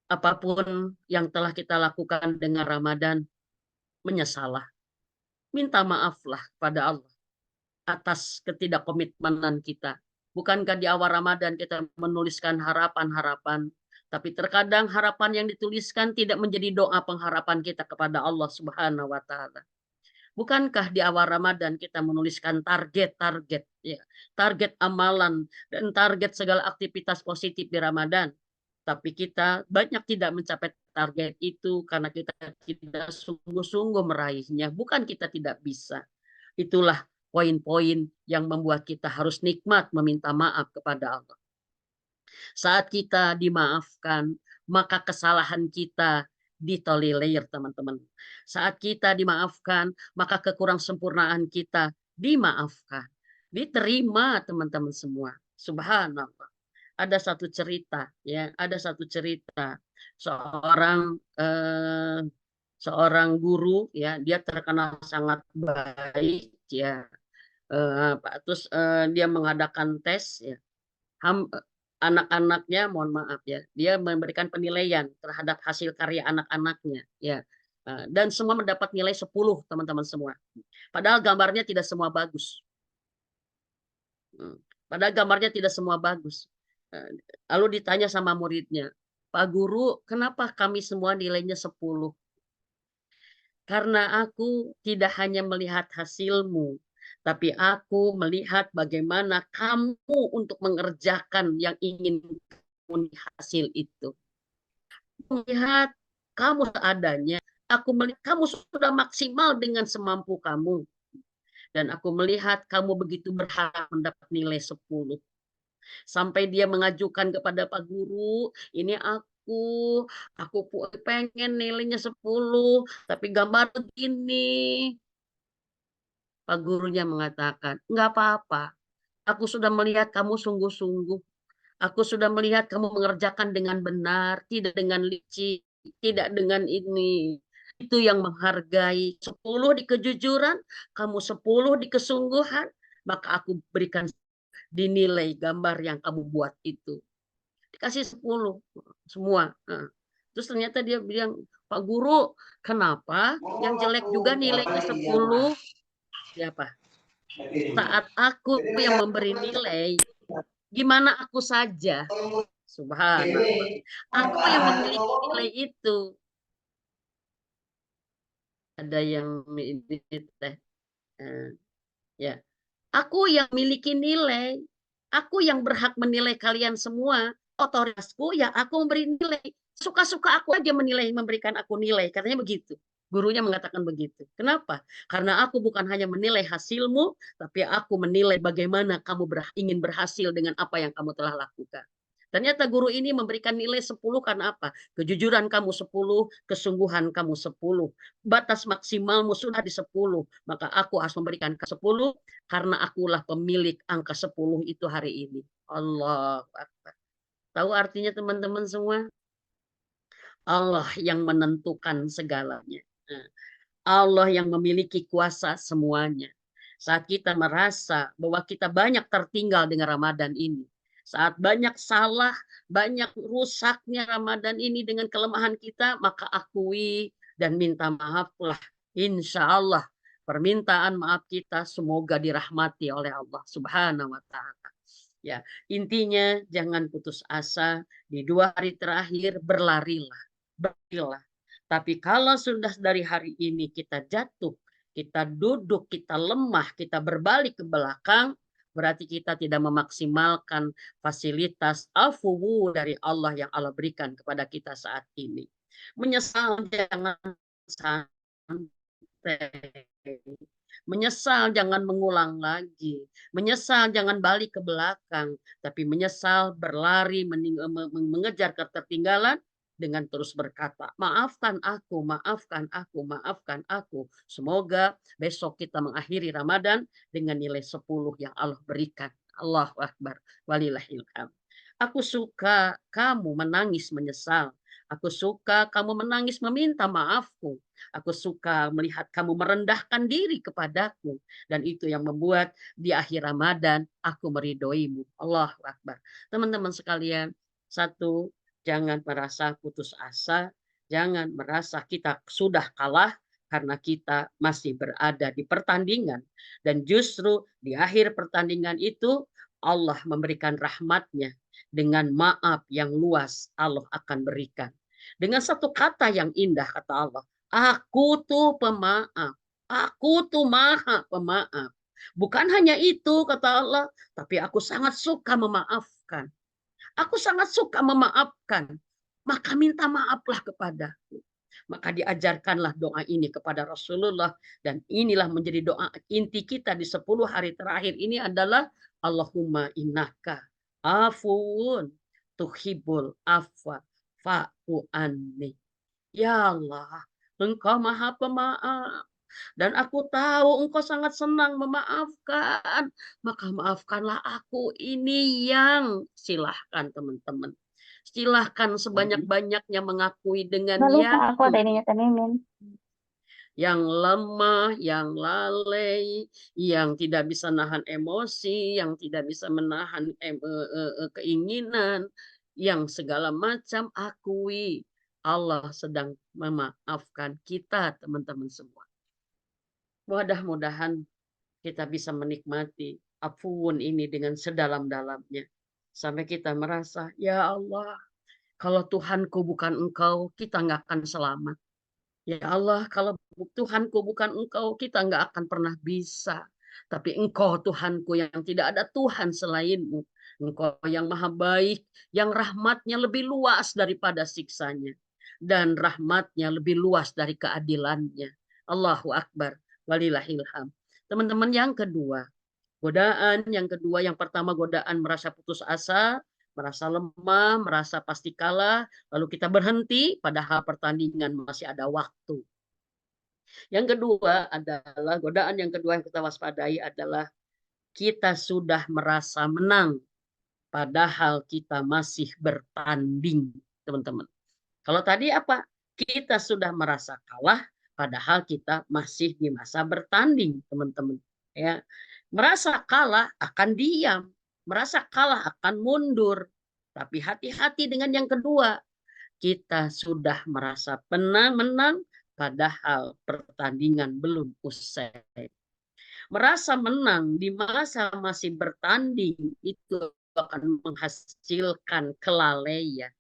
Apapun yang telah kita lakukan dengan Ramadan, menyesalah, minta maaflah pada Allah atas ketidakkomitmenan kita. Bukankah di awal Ramadan kita menuliskan harapan-harapan, tapi terkadang harapan yang dituliskan tidak menjadi doa pengharapan kita kepada Allah Subhanahu wa taala. Bukankah di awal Ramadan kita menuliskan target-target, ya, target amalan dan target segala aktivitas positif di Ramadan, tapi kita banyak tidak mencapai target itu karena kita tidak sungguh-sungguh meraihnya. Bukan kita tidak bisa. Itulah poin-poin yang membuat kita harus nikmat meminta maaf kepada Allah. Saat kita dimaafkan, maka kesalahan kita ditolerir, teman-teman. Saat kita dimaafkan, maka kekurangsempurnaan kita dimaafkan. Diterima, teman-teman semua. Subhanallah. Ada satu cerita, ya, ada satu cerita seorang seorang guru, ya, dia terkenal sangat baik, ya. Terus dia mengadakan tes, ya, anak-anaknya, mohon maaf ya, dia memberikan penilaian terhadap hasil karya anak-anaknya, ya. Dan semua mendapat nilai 10, teman-teman semua. Padahal gambarnya tidak semua bagus. Padahal gambarnya tidak semua bagus. Lalu ditanya sama muridnya, "Pak Guru, kenapa kami semua nilainya 10?" "Karena aku tidak hanya melihat hasilmu, tapi aku melihat bagaimana kamu untuk mengerjakan yang ingin kamu hasil itu. Melihat kamu seadanya, aku melihat kamu sudah maksimal dengan semampu kamu. Dan aku melihat kamu begitu berharap mendapat nilai 10. Sampai dia mengajukan kepada Pak Guru, ini aku pengen nilainya 10, tapi gambar begini." Pak gurunya mengatakan, "Enggak apa-apa. Aku sudah melihat kamu sungguh-sungguh. Aku sudah melihat kamu mengerjakan dengan benar, tidak dengan licik, tidak dengan ini. Itu yang menghargai. 10 di kejujuran, kamu 10 di kesungguhan, maka aku berikan dinilai gambar yang kamu buat itu." Dikasih 10 semua. Terus ternyata dia bilang, "Pak Guru, kenapa yang jelek juga nilainya 10?" Siapa? "Saat aku yang memberi nilai, gimana aku saja?" Subhanallah. Aku yang memiliki nilai itu. Ada yang ini teh, ya. Aku yang miliki nilai. Aku yang berhak menilai kalian semua. Otoritasku ya aku memberi nilai. Suka-suka aku aja menilai, memberikan aku nilai. Katanya begitu. Gurunya mengatakan begitu. Kenapa? Karena aku bukan hanya menilai hasilmu, tapi aku menilai bagaimana kamu ingin berhasil dengan apa yang kamu telah lakukan. Ternyata guru ini memberikan nilai 10 karena apa? Kejujuran kamu 10, kesungguhan kamu 10. Batas maksimalmu sudah di 10, maka aku harus memberikan ke 10 karena akulah pemilik angka 10 itu hari ini. Allah Akbar. Tahu artinya teman-teman semua? Allah yang menentukan segalanya. Allah yang memiliki kuasa semuanya. Saat kita merasa bahwa kita banyak tertinggal dengan Ramadan ini, saat banyak salah, banyak rusaknya Ramadan ini dengan kelemahan kita, maka akui dan minta maaflah. Insya Allah permintaan maaf kita semoga dirahmati oleh Allah Subhanahu wa taala. Ya, intinya jangan putus asa, di 2 hari terakhir berlarilah, berlarilah. Tapi kalau sudah dari hari ini kita jatuh, kita duduk, kita lemah, kita berbalik ke belakang, berarti kita tidak memaksimalkan fasilitas afuwu dari Allah yang Allah berikan kepada kita saat ini. Menyesal jangan, Menyesal jangan mengulang lagi. Menyesal jangan balik ke belakang. Tapi menyesal berlari mengejar ketertinggalan dengan terus berkata, maafkan aku, maafkan aku, maafkan aku. Semoga besok kita mengakhiri Ramadan dengan nilai 10 yang Allah berikan. Allahu Akbar. Walillahilham. Aku suka kamu menangis menyesal. Aku suka kamu menangis meminta maafku. Aku suka melihat kamu merendahkan diri kepadaku. Dan itu yang membuat di akhir Ramadan aku meridoimu. Allahu Akbar. Teman-teman sekalian, satu, jangan merasa putus asa. Jangan merasa kita sudah kalah karena kita masih berada di pertandingan. Dan justru di akhir pertandingan itu Allah memberikan rahmatnya. Dengan maaf yang luas Allah akan berikan. Dengan satu kata yang indah kata Allah, aku tuh pemaaf. Aku tuh maha pemaaf. Bukan hanya itu kata Allah, tapi aku sangat suka memaafkan. Aku sangat suka memaafkan. Maka minta maaflah kepadaku. Maka diajarkanlah doa ini kepada Rasulullah. Dan inilah menjadi doa inti kita di 10 hari terakhir ini adalah Allahumma innaka afuun tuhibul afwa fa'fu anni. Ya Allah, Engkau Maha Pemaaf. Dan aku tahu Engkau sangat senang memaafkan. Maka maafkanlah aku ini yang silahkan teman-teman. Silahkan sebanyak-banyaknya mengakui dengan Nggak lupa yang aku ada ininya Teh Mimin. yang lemah, yang lalai, yang tidak bisa nahan emosi, yang tidak bisa menahan keinginan, yang segala macam akui. Allah sedang memaafkan kita, teman-teman semua. Mudah-mudahan kita bisa menikmati afun ini dengan sedalam-dalamnya. Sampai kita merasa, ya Allah, kalau Tuhanku bukan Engkau, kita nggak akan selamat. Ya Allah, kalau Tuhanku bukan Engkau, kita nggak akan pernah bisa. Tapi Engkau Tuhanku yang tidak ada Tuhan selainmu. Engkau yang maha baik, yang rahmatnya lebih luas daripada siksanya. Dan rahmatnya lebih luas dari keadilannya. Allahu Akbar. Walillahilham. Teman-teman yang kedua, godaan yang kedua, yang pertama godaan merasa putus asa, merasa lemah, merasa pasti kalah, lalu kita berhenti padahal pertandingan masih ada waktu. Yang kedua adalah godaan yang kedua yang kita waspadai adalah kita sudah merasa menang padahal kita masih bertanding, teman-teman. Kalau tadi apa? Kita sudah merasa kalah padahal kita masih di masa bertanding, teman-teman. Ya. Merasa kalah akan diam, merasa kalah akan mundur. Tapi hati-hati dengan yang kedua. Kita sudah merasa menang padahal pertandingan belum usai. Merasa menang di masa masih bertanding itu akan menghasilkan kelalaian.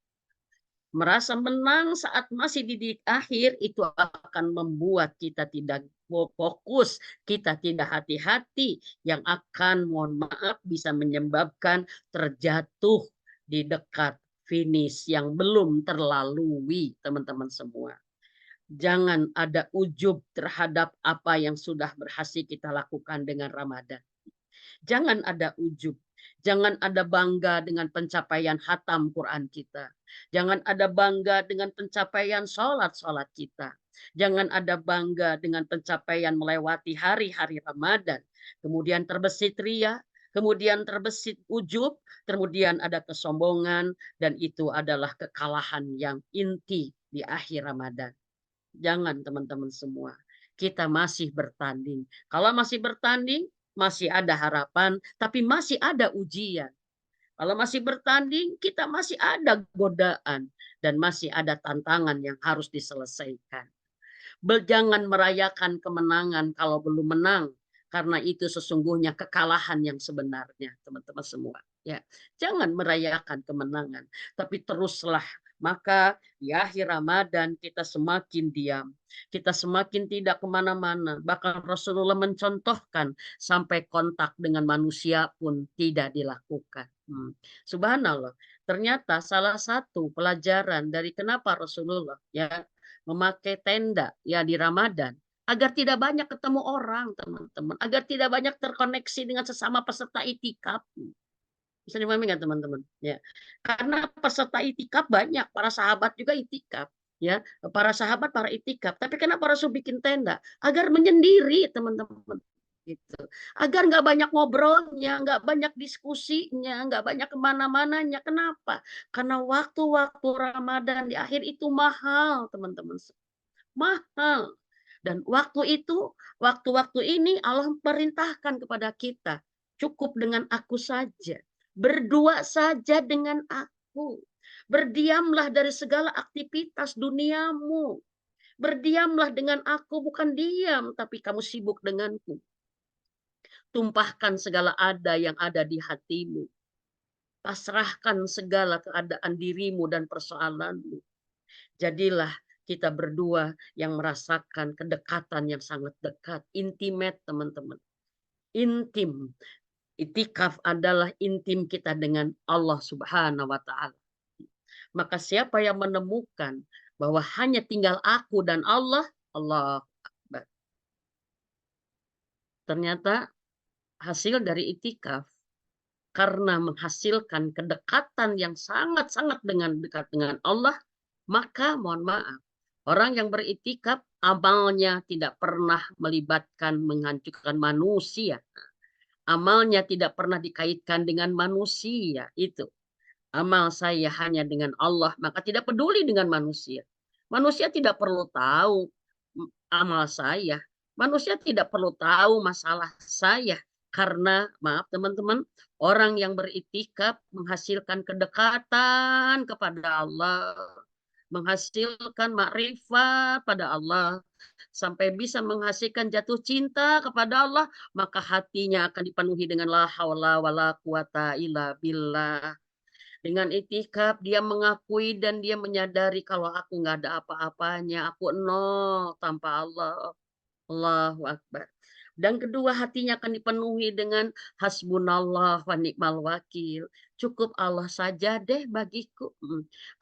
Merasa menang saat masih di akhir itu akan membuat kita tidak fokus, kita tidak hati-hati, yang akan, mohon maaf, bisa menyebabkan terjatuh di dekat finish yang belum terlalui, teman-teman semua. Jangan ada ujub terhadap apa yang sudah berhasil kita lakukan dengan Ramadan. Jangan ada ujub. Jangan ada bangga dengan pencapaian hatam Quran kita. Jangan ada bangga dengan pencapaian sholat-sholat kita. Jangan ada bangga dengan pencapaian melewati hari-hari Ramadan. Kemudian terbesit ria, kemudian terbesit ujub, kemudian ada kesombongan, dan itu adalah kekalahan yang inti di akhir Ramadan. Jangan teman-teman semua. Kita masih bertanding. Kalau masih bertanding, masih ada harapan, tapi masih ada ujian. Kalau masih bertanding, kita masih ada godaan dan masih ada tantangan yang harus diselesaikan. Jangan merayakan kemenangan kalau belum menang, karena itu sesungguhnya kekalahan yang sebenarnya, teman-teman semua. Ya, jangan merayakan kemenangan, tapi teruslah. Maka di akhir Ramadan kita semakin diam, kita semakin tidak kemana-mana. Bahkan Rasulullah mencontohkan sampai kontak dengan manusia pun tidak dilakukan. Subhanallah. Ternyata salah satu pelajaran dari kenapa Rasulullah ya memakai tenda ya di Ramadan agar tidak banyak ketemu orang, teman-teman, agar tidak banyak terkoneksi dengan sesama peserta itikaf. Bisa dipahami nggak teman-teman? Ya, karena peserta itikaf banyak, para sahabat juga itikaf, ya, para sahabat para itikaf. Tapi kenapa Rasul bikin tenda? Agar menyendiri, teman-teman, gitu. Agar nggak banyak ngobrolnya, nggak banyak diskusinya, nggak banyak kemana-mananya. Kenapa? Karena waktu-waktu Ramadan di akhir itu mahal, teman-teman, mahal. Dan waktu-waktu ini Allah perintahkan kepada kita, cukup dengan aku saja. Berdua saja dengan aku. Berdiamlah dari segala aktivitas duniamu. Berdiamlah dengan aku, bukan diam, tapi kamu sibuk denganku. Tumpahkan segala yang ada di hatimu. Pasrahkan segala keadaan dirimu dan persoalanmu. Jadilah kita berdua yang merasakan kedekatan yang sangat dekat, intimate, teman-teman. Intim. Itikaf adalah intim kita dengan Allah Subhanahu wa taala. Maka siapa yang menemukan bahwa hanya tinggal aku dan Allah, Allah Akbar. Ternyata hasil dari itikaf karena menghasilkan kedekatan yang sangat-sangat dekat dengan Allah, maka mohon maaf, orang yang beritikaf amalnya tidak pernah melibatkan menghancurkan manusia. Amalnya tidak pernah dikaitkan dengan manusia. Itu. Amal saya hanya dengan Allah, maka tidak peduli dengan manusia. Manusia tidak perlu tahu amal saya. Manusia tidak perlu tahu masalah saya. Karena, maaf teman-teman, orang yang beritikaf menghasilkan kedekatan kepada Allah. Menghasilkan makrifat pada Allah. Sampai bisa menghasilkan jatuh cinta kepada Allah. Maka hatinya akan dipenuhi dengan la haula wa la quwata illa billah. Dengan itikaf dia mengakui dan dia menyadari kalau aku nggak ada apa-apanya, aku nol tanpa Allah. Allahu Akbar. Dan kedua hatinya akan dipenuhi dengan hasbunallah wa ni'mal wakil. Cukup Allah saja deh bagiku.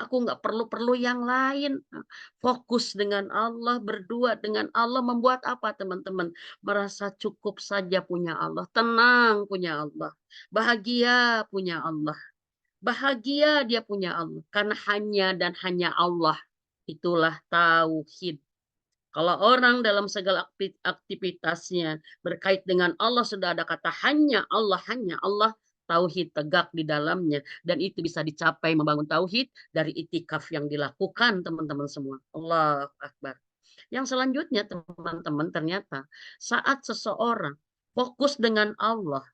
Aku nggak perlu-perlu yang lain. Fokus dengan Allah, berdua dengan Allah membuat apa teman-teman? Merasa cukup saja punya Allah. Tenang punya Allah. Bahagia punya Allah. Bahagia dia punya Allah. Karena hanya dan hanya Allah. Itulah tauhid. Kalau orang dalam segala aktivitasnya berkait dengan Allah sudah ada kata hanya Allah, tauhid tegak di dalamnya dan itu bisa dicapai membangun tauhid dari itikaf yang dilakukan teman-teman semua. Allahu Akbar. Yang selanjutnya teman-teman ternyata saat seseorang fokus dengan Allah,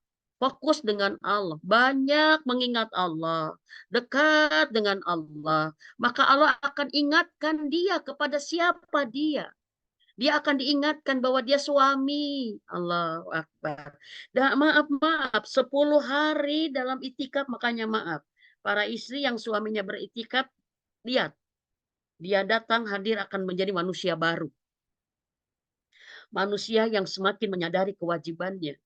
banyak mengingat Allah, dekat dengan Allah, maka Allah akan ingatkan dia kepada siapa dia. Dia akan diingatkan bahwa dia suami. Allahu Akbar. Dan maaf, 10 hari dalam itikaf, makanya maaf. Para istri yang suaminya beritikaf, lihat. Dia datang hadir akan menjadi manusia baru. Manusia yang semakin menyadari kewajibannya.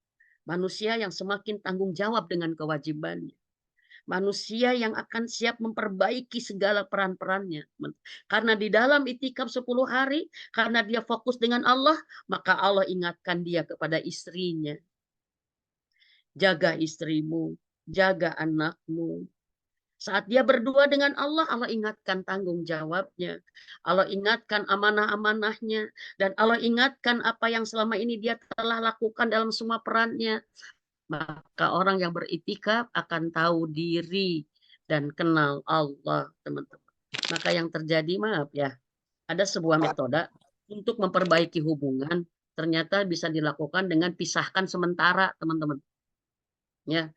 Manusia yang semakin tanggung jawab dengan kewajibannya. Manusia yang akan siap memperbaiki segala peran-perannya. Karena di dalam itikaf 10 hari, karena dia fokus dengan Allah, maka Allah ingatkan dia kepada istrinya. Jaga istrimu, jaga anakmu. Saat dia berdua dengan Allah, Allah ingatkan tanggung jawabnya. Allah ingatkan amanah-amanahnya. Dan Allah ingatkan apa yang selama ini dia telah lakukan dalam semua perannya. Maka orang yang beritikaf akan tahu diri dan kenal Allah, teman-teman. Maka yang terjadi, maaf ya, ada sebuah metode untuk memperbaiki hubungan, ternyata bisa dilakukan dengan pisahkan sementara, teman-teman. Ya,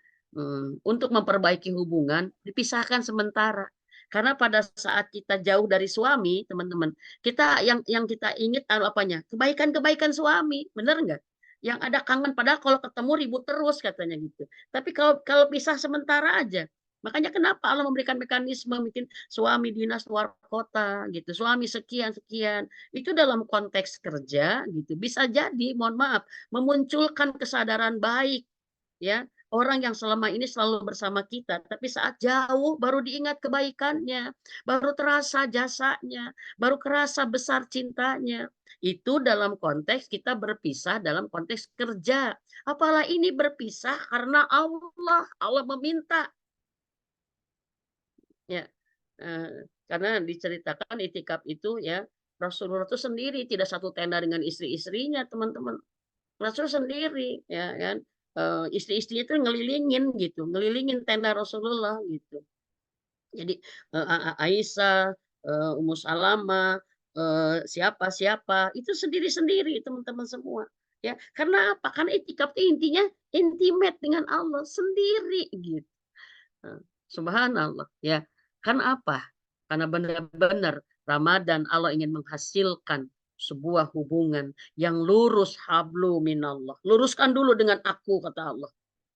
untuk memperbaiki hubungan, dipisahkan sementara. Karena pada saat kita jauh dari suami, teman-teman, kita yang kita ingat apanya? Kebaikan-kebaikan suami, benar nggak? Yang ada kangen, padahal kalau ketemu ribut terus katanya gitu. Tapi kalau pisah sementara aja. Makanya kenapa Allah memberikan mekanisme mungkin suami dinas luar kota gitu, suami sekian sekian. Itu dalam konteks kerja gitu. Bisa jadi, mohon maaf, memunculkan kesadaran baik ya Orang yang selama ini selalu bersama kita, tapi saat jauh baru diingat kebaikannya, baru terasa jasanya, baru kerasa besar cintanya. Itu dalam konteks kita berpisah dalam konteks kerja. Apalah ini berpisah karena Allah meminta. Ya, karena diceritakan itikaf itu ya, Rasulullah itu sendiri, tidak satu tenda dengan istri-istrinya, teman-teman. Rasul sendiri, ya kan, istri-istrinya itu ngelilingin gitu, ngelilingin tenda Rasulullah gitu. Jadi, Aisyah, Ummu Salamah, siapa-siapa, itu sendiri-sendiri teman-teman semua. Ya, karena apa? Karena itikaf itu intinya intimate dengan Allah sendiri gitu. Subhanallah ya. Kan apa? Karena benar-benar Ramadan Allah ingin menghasilkan sebuah hubungan yang lurus hablu minallah. Luruskan dulu dengan aku kata Allah.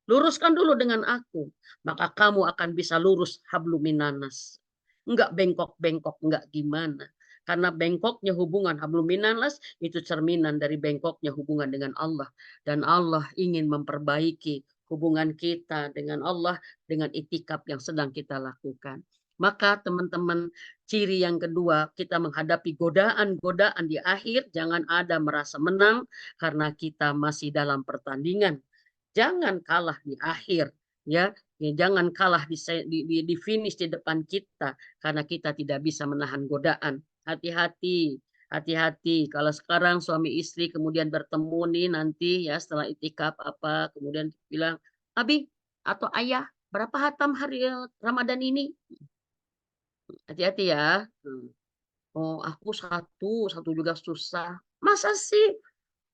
Luruskan dulu dengan aku, maka kamu akan bisa lurus hablu minanas. Enggak bengkok-bengkok, enggak gimana. Karena bengkoknya hubungan hablu minanas itu cerminan dari bengkoknya hubungan dengan Allah. Dan Allah ingin memperbaiki hubungan kita dengan Allah dengan itikaf yang sedang kita lakukan. Maka teman-teman, ciri yang kedua, kita menghadapi godaan-godaan di akhir, jangan ada merasa menang karena kita masih dalam pertandingan. Jangan kalah di akhir, ya. Ya, jangan kalah di finish di depan kita karena kita tidak bisa menahan godaan. Hati-hati, hati-hati. Kalau sekarang suami istri kemudian bertemu nih nanti ya setelah itikaf apa kemudian bilang, "Abi atau Ayah, berapa hatam hari Ramadan ini?" Hati-hati ya. Oh, aku satu, satu juga susah. Masa sih?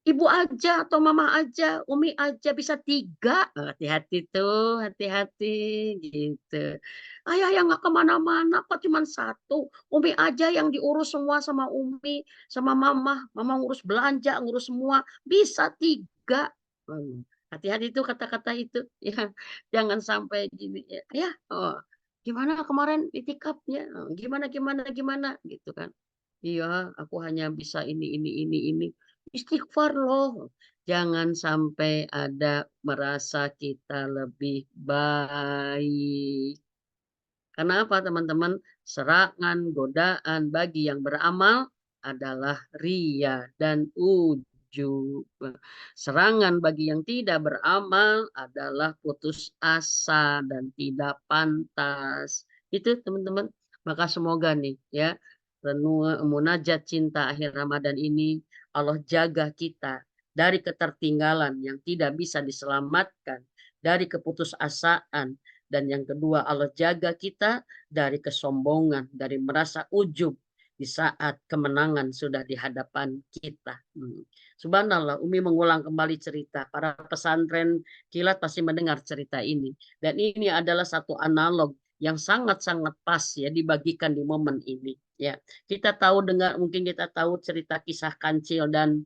Ibu aja atau mama aja, Umi aja bisa 3. Hati-hati tuh, hati-hati gitu. Ayah yang nggak kemana-mana kok cuman 1. Umi aja yang diurus semua sama Umi, sama mama. Mama ngurus belanja, ngurus semua. Bisa 3. Hati-hati tuh kata-kata itu. Ya, jangan sampai gini ya. Ya, oh, gimana kemarin itikafnya? Gimana, gimana, gimana gitu kan. Iya, aku hanya bisa ini. Istighfar loh. Jangan sampai ada merasa kita lebih baik. Karena apa teman-teman? Serangan, godaan bagi yang beramal adalah ria dan ujub. Serangan bagi yang tidak beramal adalah putus asa dan tidak pantas. Itu teman-teman. Maka semoga nih ya renungan munajat cinta akhir Ramadan ini Allah jaga kita dari ketertinggalan yang tidak bisa diselamatkan, dari keputusasaan, dan yang kedua Allah jaga kita dari kesombongan, dari merasa ujub di saat kemenangan sudah di hadapan kita. Subhanallah, Umi mengulang kembali cerita. Para pesantren kilat pasti mendengar cerita ini. Dan ini adalah satu analog yang sangat-sangat pas ya dibagikan di momen ini. Ya, kita tahu dengar mungkin kita tahu cerita kisah kancil dan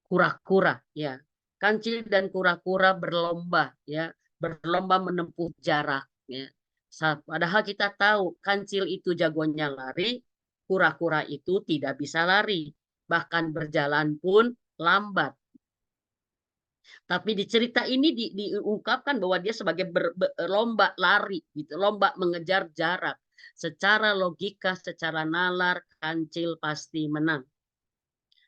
kura-kura ya. Kancil dan kura-kura berlomba ya, berlomba menempuh jarak ya. Padahal kita tahu kancil itu jagonya lari, kura-kura itu tidak bisa lari, bahkan berjalan pun lambat. Tapi di cerita ini diungkapkan bahwa dia sebagai lomba lari gitu, lomba mengejar jarak. Secara logika, secara nalar, kancil pasti menang.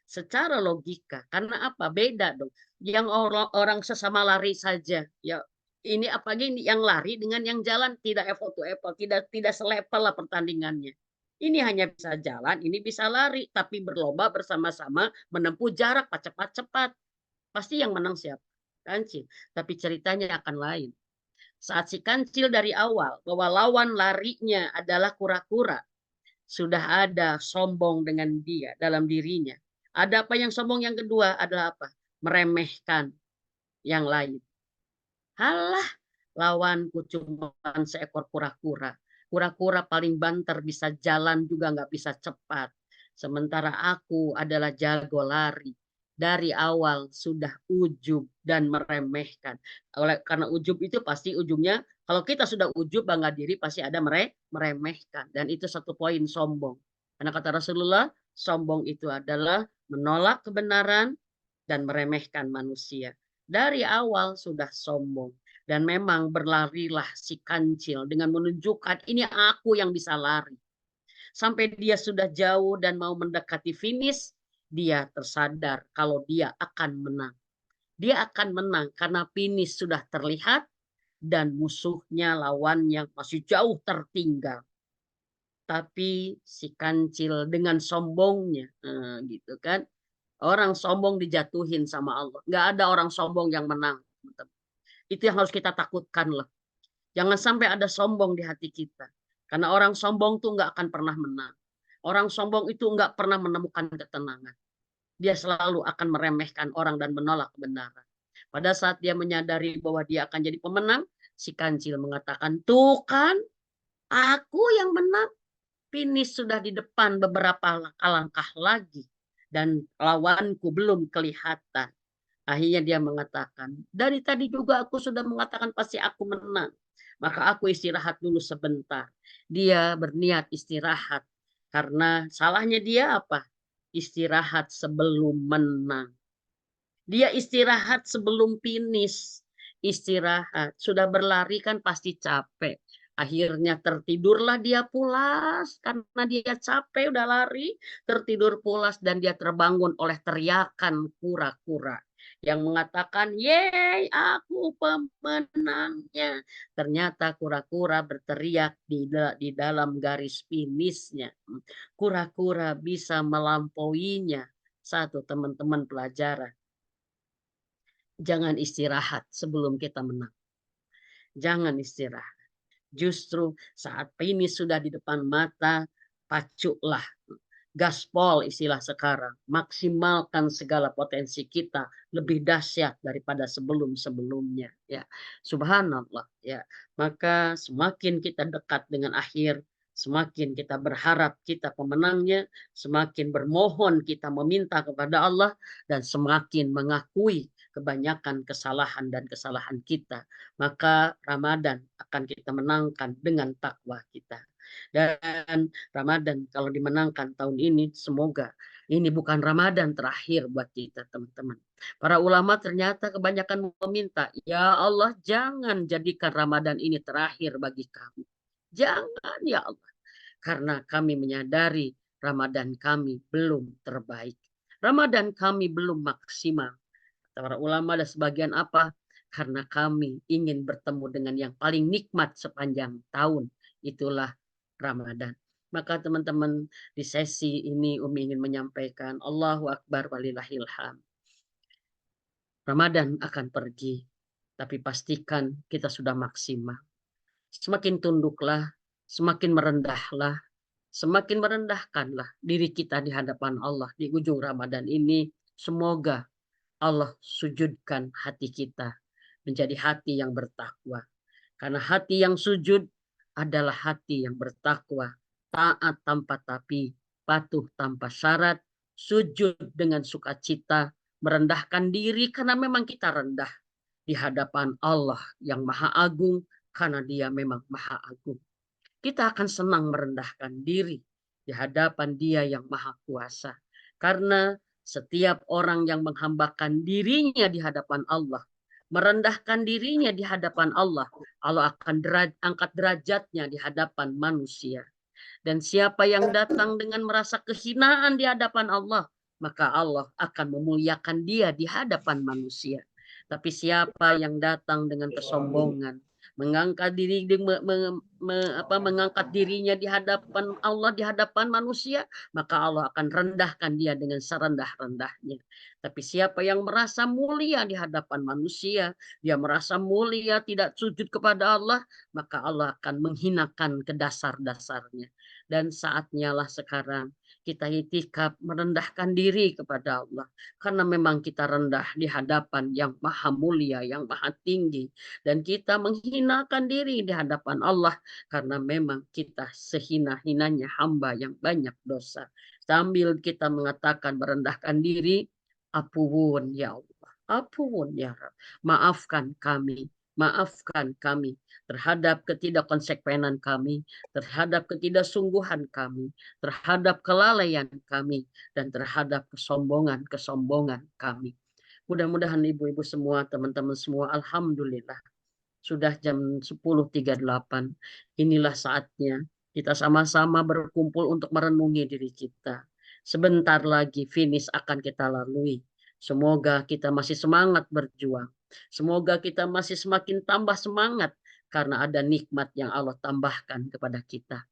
Secara logika, karena apa? Beda dong. Yang orang sesama lari saja, ya ini apalagi yang lari dengan yang jalan tidak apple to apple, tidak selevel lah pertandingannya. Ini hanya bisa jalan, ini bisa lari, tapi berlomba bersama-sama menempuh jarak cepat-cepat. Pasti yang menang siapa? Kancil. Tapi ceritanya akan lain. Saat si Kancil dari awal bahwa lawan larinya adalah kura-kura, sudah ada sombong dengan dia dalam dirinya. Ada apa yang sombong yang kedua adalah apa? Meremehkan yang lain. Halah, lawanku cuma seekor kura-kura. Kura-kura paling banter bisa jalan juga nggak bisa cepat. Sementara aku adalah jago lari. Dari awal sudah ujub dan meremehkan. Karena ujub itu pasti ujungnya, kalau kita sudah ujub bangga diri pasti ada meremehkan. Dan itu satu poin sombong. Karena kata Rasulullah, sombong itu adalah menolak kebenaran dan meremehkan manusia. Dari awal sudah sombong. Dan memang berlarilah si kancil dengan menunjukkan ini aku yang bisa lari. Sampai dia sudah jauh dan mau mendekati finish, dia tersadar kalau dia akan menang. Dia akan menang karena finish sudah terlihat dan musuhnya lawannya masih jauh tertinggal. Tapi si kancil dengan sombongnya, gitu kan. Orang sombong dijatuhin sama Allah. Nggak ada orang sombong yang menang. Itu yang harus kita takutkan loh. Jangan sampai ada sombong di hati kita. Karena orang sombong tuh nggak akan pernah menang. Orang sombong itu nggak pernah menemukan ketenangan. Dia selalu akan meremehkan orang dan menolak kebenaran. Pada saat dia menyadari bahwa dia akan jadi pemenang, si kancil mengatakan, tuh kan, aku yang menang. Finish sudah di depan beberapa langkah lagi. Dan lawanku belum kelihatan. Akhirnya dia mengatakan, dari tadi juga aku sudah mengatakan pasti aku menang. Maka aku istirahat dulu sebentar. Dia berniat istirahat. Karena salahnya dia apa? Istirahat sebelum menang. Dia istirahat sebelum finish. Istirahat. Sudah berlari kan pasti capek. Akhirnya tertidurlah dia pulas. Karena dia capek udah lari. Tertidur pulas dan dia terbangun oleh teriakan kura-kura. Yang mengatakan, yeay aku pemenangnya. Ternyata kura-kura berteriak di dalam garis finishnya. Kura-kura bisa melampauinya. Satu teman-teman pelajaran. Jangan istirahat sebelum kita menang. Jangan istirahat. Justru saat finish sudah di depan mata, paculah. Gaspol istilah sekarang. Maksimalkan segala potensi kita lebih dahsyat daripada sebelum-sebelumnya. Ya, subhanallah. Ya, maka semakin kita dekat dengan akhir, semakin kita berharap kita pemenangnya, semakin bermohon kita meminta kepada Allah, dan semakin mengakui kebanyakan kesalahan dan kesalahan kita. Maka Ramadan akan kita menangkan dengan takwa kita. Dan Ramadan kalau dimenangkan tahun ini, semoga ini bukan Ramadan terakhir buat kita, teman-teman. Para ulama ternyata kebanyakan meminta, ya Allah jangan jadikan Ramadan ini terakhir bagi kami. Jangan ya Allah. Karena kami menyadari Ramadan kami belum terbaik. Ramadan kami belum maksimal. Para ulama dan sebagian apa? Karena kami ingin bertemu dengan yang paling nikmat sepanjang tahun. Itulah Ramadan. Maka teman-teman di sesi ini Umi ingin menyampaikan Allahu Akbar walillahilham. Ramadan akan pergi, tapi pastikan kita sudah maksimal. Semakin tunduklah, semakin merendahlah, semakin merendahkanlah diri kita di hadapan Allah di ujung Ramadan ini. Semoga Allah sujudkan hati kita menjadi hati yang bertakwa. Karena hati yang sujud adalah hati yang bertakwa. Taat tanpa tapi, patuh tanpa syarat, sujud dengan sukacita, merendahkan diri karena memang kita rendah di hadapan Allah yang Maha Agung karena Dia memang Maha Agung. Kita akan senang merendahkan diri di hadapan Dia yang Maha Kuasa. Karena setiap orang yang menghambakan dirinya di hadapan Allah, merendahkan dirinya di hadapan Allah, Allah akan angkat derajatnya di hadapan manusia. Dan siapa yang datang dengan merasa kehinaan di hadapan Allah, maka Allah akan memuliakan dia di hadapan manusia. Tapi siapa yang datang dengan kesombongan, mengangkat diri mengangkat dirinya di hadapan Allah, di hadapan manusia, maka Allah akan rendahkan dia dengan serendah-rendahnya. Tapi siapa yang merasa mulia di hadapan manusia, dia merasa mulia tidak sujud kepada Allah, maka Allah akan menghinakan ke dasar-dasarnya. Dan saatnya lah sekarang kita itikaf merendahkan diri kepada Allah. Karena memang kita rendah di hadapan yang maha mulia, yang maha tinggi. Dan kita menghinakan diri di hadapan Allah. Karena memang kita sehina-hinanya hamba yang banyak dosa. Sambil kita mengatakan merendahkan diri, apuun ya Allah. Apuun ya Rabb. Maafkan kami. Maafkan kami terhadap ketidakkonsekwenan kami, terhadap ketidaksungguhan kami, terhadap kelalaian kami, dan terhadap kesombongan-kesombongan kami. Mudah-mudahan ibu-ibu semua, teman-teman semua, alhamdulillah. Sudah jam 10.38. Inilah saatnya kita sama-sama berkumpul untuk merenungi diri kita. Sebentar lagi finish akan kita lalui. Semoga kita masih semangat berjuang. Semoga kita masih semakin tambah semangat karena ada nikmat yang Allah tambahkan kepada kita.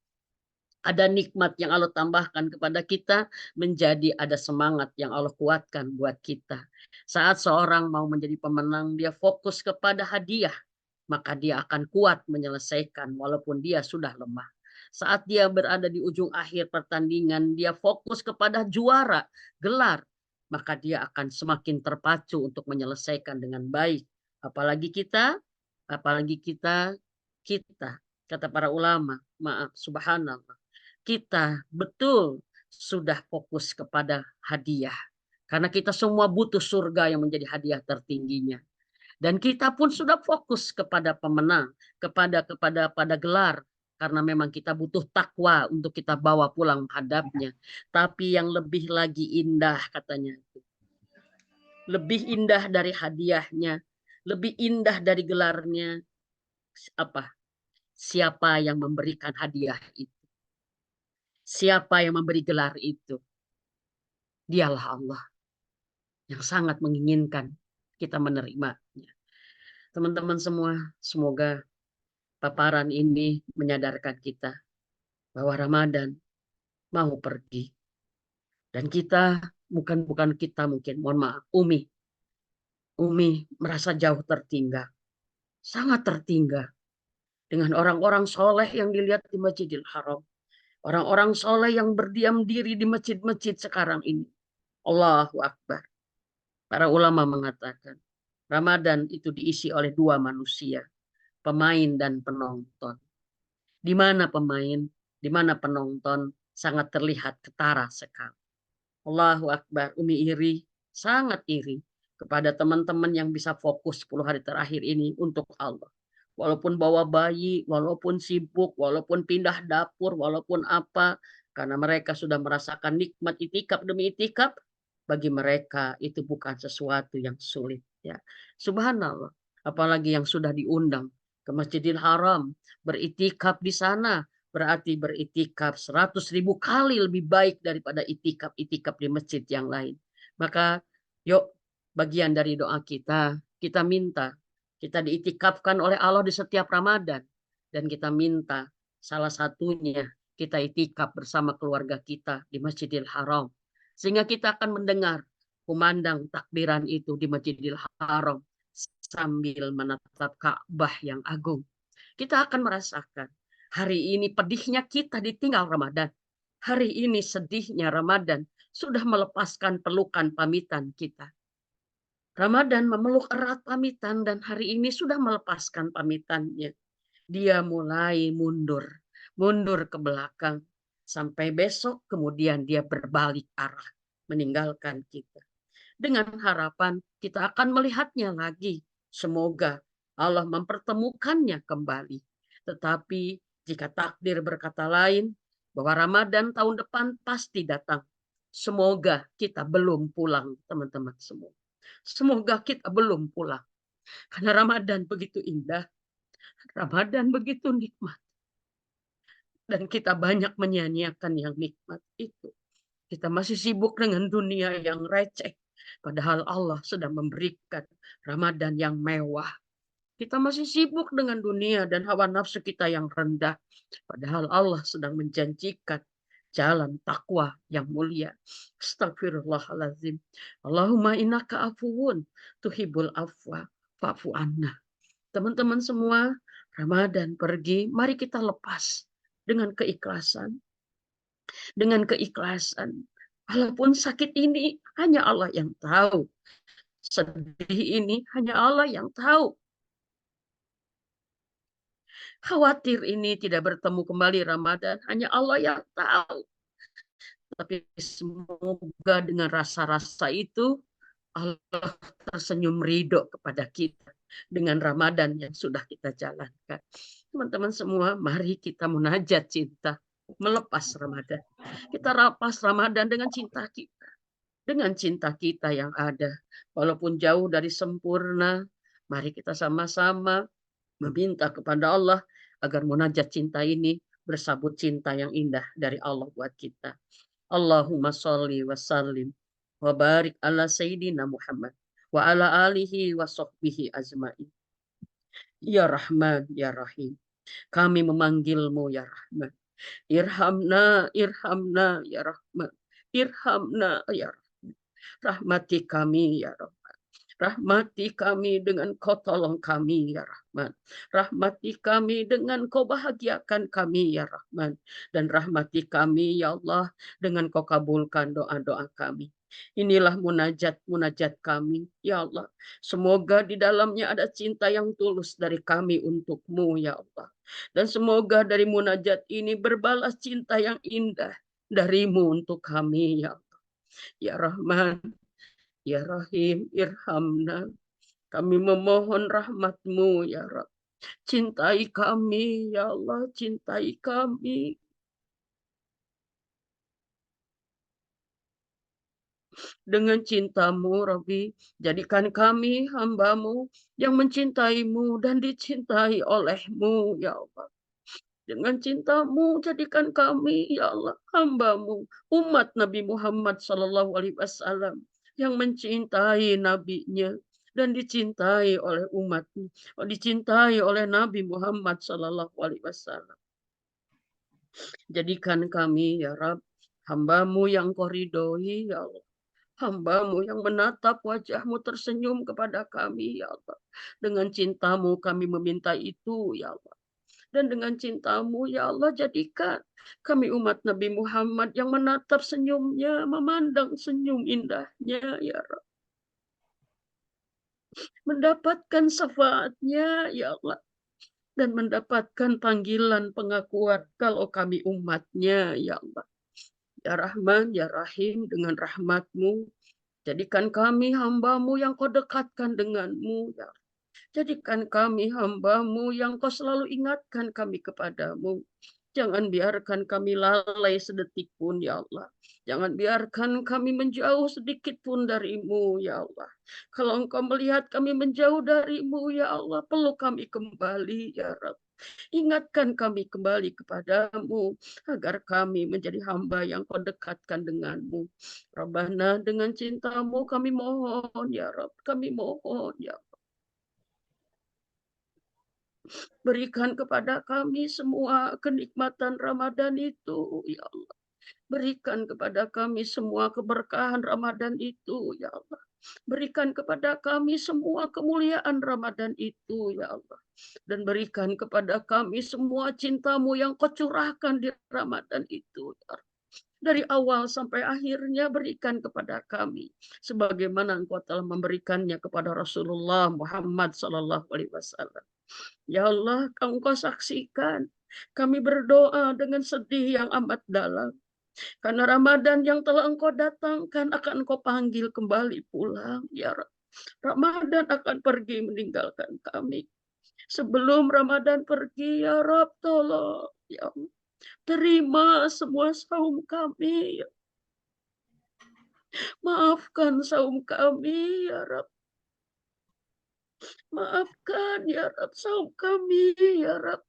Ada nikmat yang Allah tambahkan kepada kita, menjadi ada semangat yang Allah kuatkan buat kita. Saat seorang mau menjadi pemenang, dia fokus kepada hadiah, maka dia akan kuat menyelesaikan walaupun dia sudah lemah. Saat dia berada di ujung akhir pertandingan, dia fokus kepada juara, gelar, maka dia akan semakin terpacu untuk menyelesaikan dengan baik. Apalagi kita, apalagi kita, kata para ulama, maaf, subhanallah, kita betul sudah fokus kepada hadiah. Karena kita semua butuh surga yang menjadi hadiah tertingginya. Dan kita pun sudah fokus kepada pemenang, kepada gelar, karena memang kita butuh takwa untuk kita bawa pulang menghadapnya. Tapi yang lebih lagi indah katanya, lebih indah dari hadiahnya, lebih indah dari gelarnya, apa? Siapa yang memberikan hadiah itu? Siapa yang memberi gelar itu? Dialah Allah yang sangat menginginkan kita menerimanya. Teman-teman semua, semoga paparan ini menyadarkan kita bahwa Ramadan mau pergi. Dan kita, bukan kita mungkin, mohon maaf, Umi merasa jauh tertinggal. Sangat tertinggal dengan orang-orang soleh yang dilihat di Masjidil Haram. Orang-orang soleh yang berdiam diri di masjid-masjid sekarang ini. Allahu Akbar. Para ulama mengatakan, Ramadan itu diisi oleh dua manusia, pemain dan penonton. Di mana pemain, di mana penonton, sangat terlihat ketara sekali. Allahu Akbar, Umi iri, sangat iri kepada teman-teman yang bisa fokus 10 hari terakhir ini untuk Allah. Walaupun bawa bayi, walaupun sibuk, walaupun pindah dapur, walaupun apa, karena mereka sudah merasakan nikmat itikaf demi itikaf, bagi mereka itu bukan sesuatu yang sulit. Ya, Subhanallah, apalagi yang sudah diundang ke Masjidil Haram, beritikaf di sana, berarti beritikaf 100.000 kali lebih baik daripada itikaf di masjid yang lain. Maka yuk, bagian dari doa kita, kita minta, kita diitikafkan oleh Allah di setiap Ramadan. Dan kita minta salah satunya kita itikaf bersama keluarga kita di Masjidil Haram. Sehingga kita akan mendengar kumandang takbiran itu di Masjidil Haram sambil menatap Ka'bah yang agung. Kita akan merasakan hari ini pedihnya kita ditinggal Ramadan. Hari ini sedihnya Ramadan sudah melepaskan pelukan pamitan kita. Ramadan memeluk erat pamitan dan hari ini sudah melepaskan pamitannya. Dia mulai mundur ke belakang. Sampai besok kemudian dia berbalik arah, meninggalkan kita. Dengan harapan kita akan melihatnya lagi. Semoga Allah mempertemukannya kembali. Tetapi jika takdir berkata lain, bahwa Ramadan tahun depan pasti datang. Semoga kita belum pulang, teman-teman semua. Semoga kita belum pulang. Karena Ramadan begitu indah. Ramadan begitu nikmat. Dan kita banyak menyia-nyiakan yang nikmat itu. Kita masih sibuk dengan dunia yang receh. Padahal Allah sedang memberikan Ramadan yang mewah. Kita masih sibuk dengan dunia dan hawa nafsu kita yang rendah. Padahal Allah sedang menjanjikan jalan takwa yang mulia. Astagfirullahaladzim. Allahumma innaka afuwun tuhibul afwa fa'fu anna. Teman-teman semua, Ramadan pergi, mari kita lepas dengan keikhlasan. Dengan keikhlasan. Walaupun sakit ini hanya Allah yang tahu. Sedih ini hanya Allah yang tahu. Khawatir ini tidak bertemu kembali Ramadan, hanya Allah yang tahu. Tapi semoga dengan rasa-rasa itu Allah tersenyum ridho kepada kita dengan Ramadan yang sudah kita jalankan. Teman-teman semua, mari kita munajat cinta, melepas Ramadan. Kita lepas Ramadan dengan cinta kita. Dengan cinta kita yang ada. Walaupun jauh dari sempurna, mari kita sama-sama meminta kepada Allah agar munajat cinta ini bersabut cinta yang indah dari Allah buat kita. Allahumma sholli wa sallim wa barik ala sayyidina Muhammad wa ala alihi wa sahbihi azmain. Ya Rahman, Ya Rahim. Kami memanggilmu ya Rahman. Irhamna, irhamna ya Rahman. Irhamna ya Rahman. Rahmati kami ya Rahman. Rahmati kami dengan kau tolong kami ya Rahman. Rahmati kami dengan kau bahagiakan kami ya Rahman. Dan rahmati kami ya Allah dengan kau kabulkan doa-doa kami. Inilah munajat-munajat kami ya Allah. Semoga di dalamnya ada cinta yang tulus dari kami untukmu ya Allah. Dan semoga dari munajat ini berbalas cinta yang indah darimu untuk kami ya Allah. Ya Rahman, Ya Rahim, irhamna. Kami memohon rahmatmu ya Rabb. Cintai kami ya Allah, cintai kami. Dengan cintamu Rabbi, jadikan kami hambamu yang mencintaimu dan dicintai olehmu ya Allah. Dengan cintamu jadikan kami ya Allah hambamu, umat Nabi Muhammad SAW yang mencintai nabinya dan dicintai oleh umatnya, dicintai oleh Nabi Muhammad SAW. Jadikan kami ya Rab hambamu yang kau ridhoi ya Allah. Hambamu yang menatap wajahmu tersenyum kepada kami ya Allah. Dengan cintamu kami meminta itu ya Allah. Dan dengan cintamu ya Allah jadikan kami umat Nabi Muhammad yang menatap senyumnya, memandang senyum indahnya ya Rabb. Mendapatkan syafaatnya ya Allah. Dan mendapatkan panggilan pengakuan kalau kami umatnya ya Allah. Ya Rahman, Ya Rahim, dengan rahmatmu jadikan kami hambamu yang kau dekatkan denganmu ya Allah. Jadikan kami hambamu yang kau selalu ingatkan kami kepadamu. Jangan biarkan kami lalai sedetik pun ya Allah. Jangan biarkan kami menjauh sedikit pun darimu ya Allah. Kalau engkau melihat kami menjauh darimu ya Allah, peluk kami kembali ya Rabb. Ingatkan kami kembali kepadamu agar kami menjadi hamba yang kau dekatkan denganmu. Rabbana, dengan cintamu kami mohon ya Rabb. Kami mohon ya Allah. Berikan kepada kami semua kenikmatan Ramadan itu ya Allah. Berikan kepada kami semua keberkahan Ramadan itu ya Allah. Berikan kepada kami semua kemuliaan Ramadan itu ya Allah. Dan berikan kepada kami semua cintamu yang kau curahkan di Ramadan itu ya Allah. Dari awal sampai akhirnya berikan kepada kami sebagaimana engkau telah memberikannya kepada Rasulullah Muhammad SAW. Ya Allah, engkau saksikan kami berdoa dengan sedih yang amat dalam. Karena Ramadan yang telah engkau datangkan akan engkau panggil kembali pulang. Ya Rabb. Ramadan akan pergi meninggalkan kami. Sebelum Ramadan pergi, ya Rabb, tolong. Ya Allah. Terima semua saum kami. Maafkan saum kami, ya Rabb. Maafkan, ya Rabb, saum kami, ya Rabb.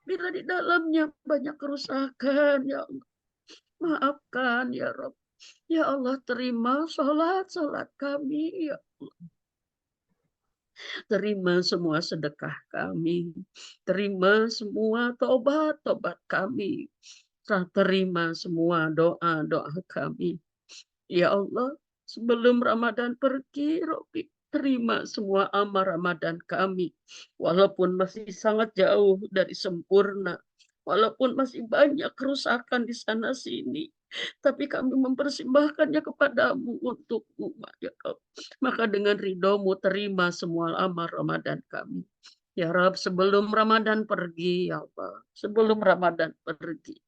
Bila di dalamnya banyak kerusakan, ya Allah. Maafkan, ya Rabb. Ya Allah, terima salat kami, ya Allah. Terima semua sedekah kami. Terima semua tobat kami. Terima semua doa kami. Ya Allah, sebelum Ramadan pergi, Robi, terima semua amal Ramadan kami. Walaupun masih sangat jauh dari sempurna. Walaupun masih banyak kerusakan di sana sini. Tapi kami mempersembahkannya kepadamu untukmu, ya Rabb. Maka dengan ridhomu terima semua amal Ramadan kami. Ya Rabb, sebelum Ramadan pergi, ya Allah. Sebelum Ramadan pergi.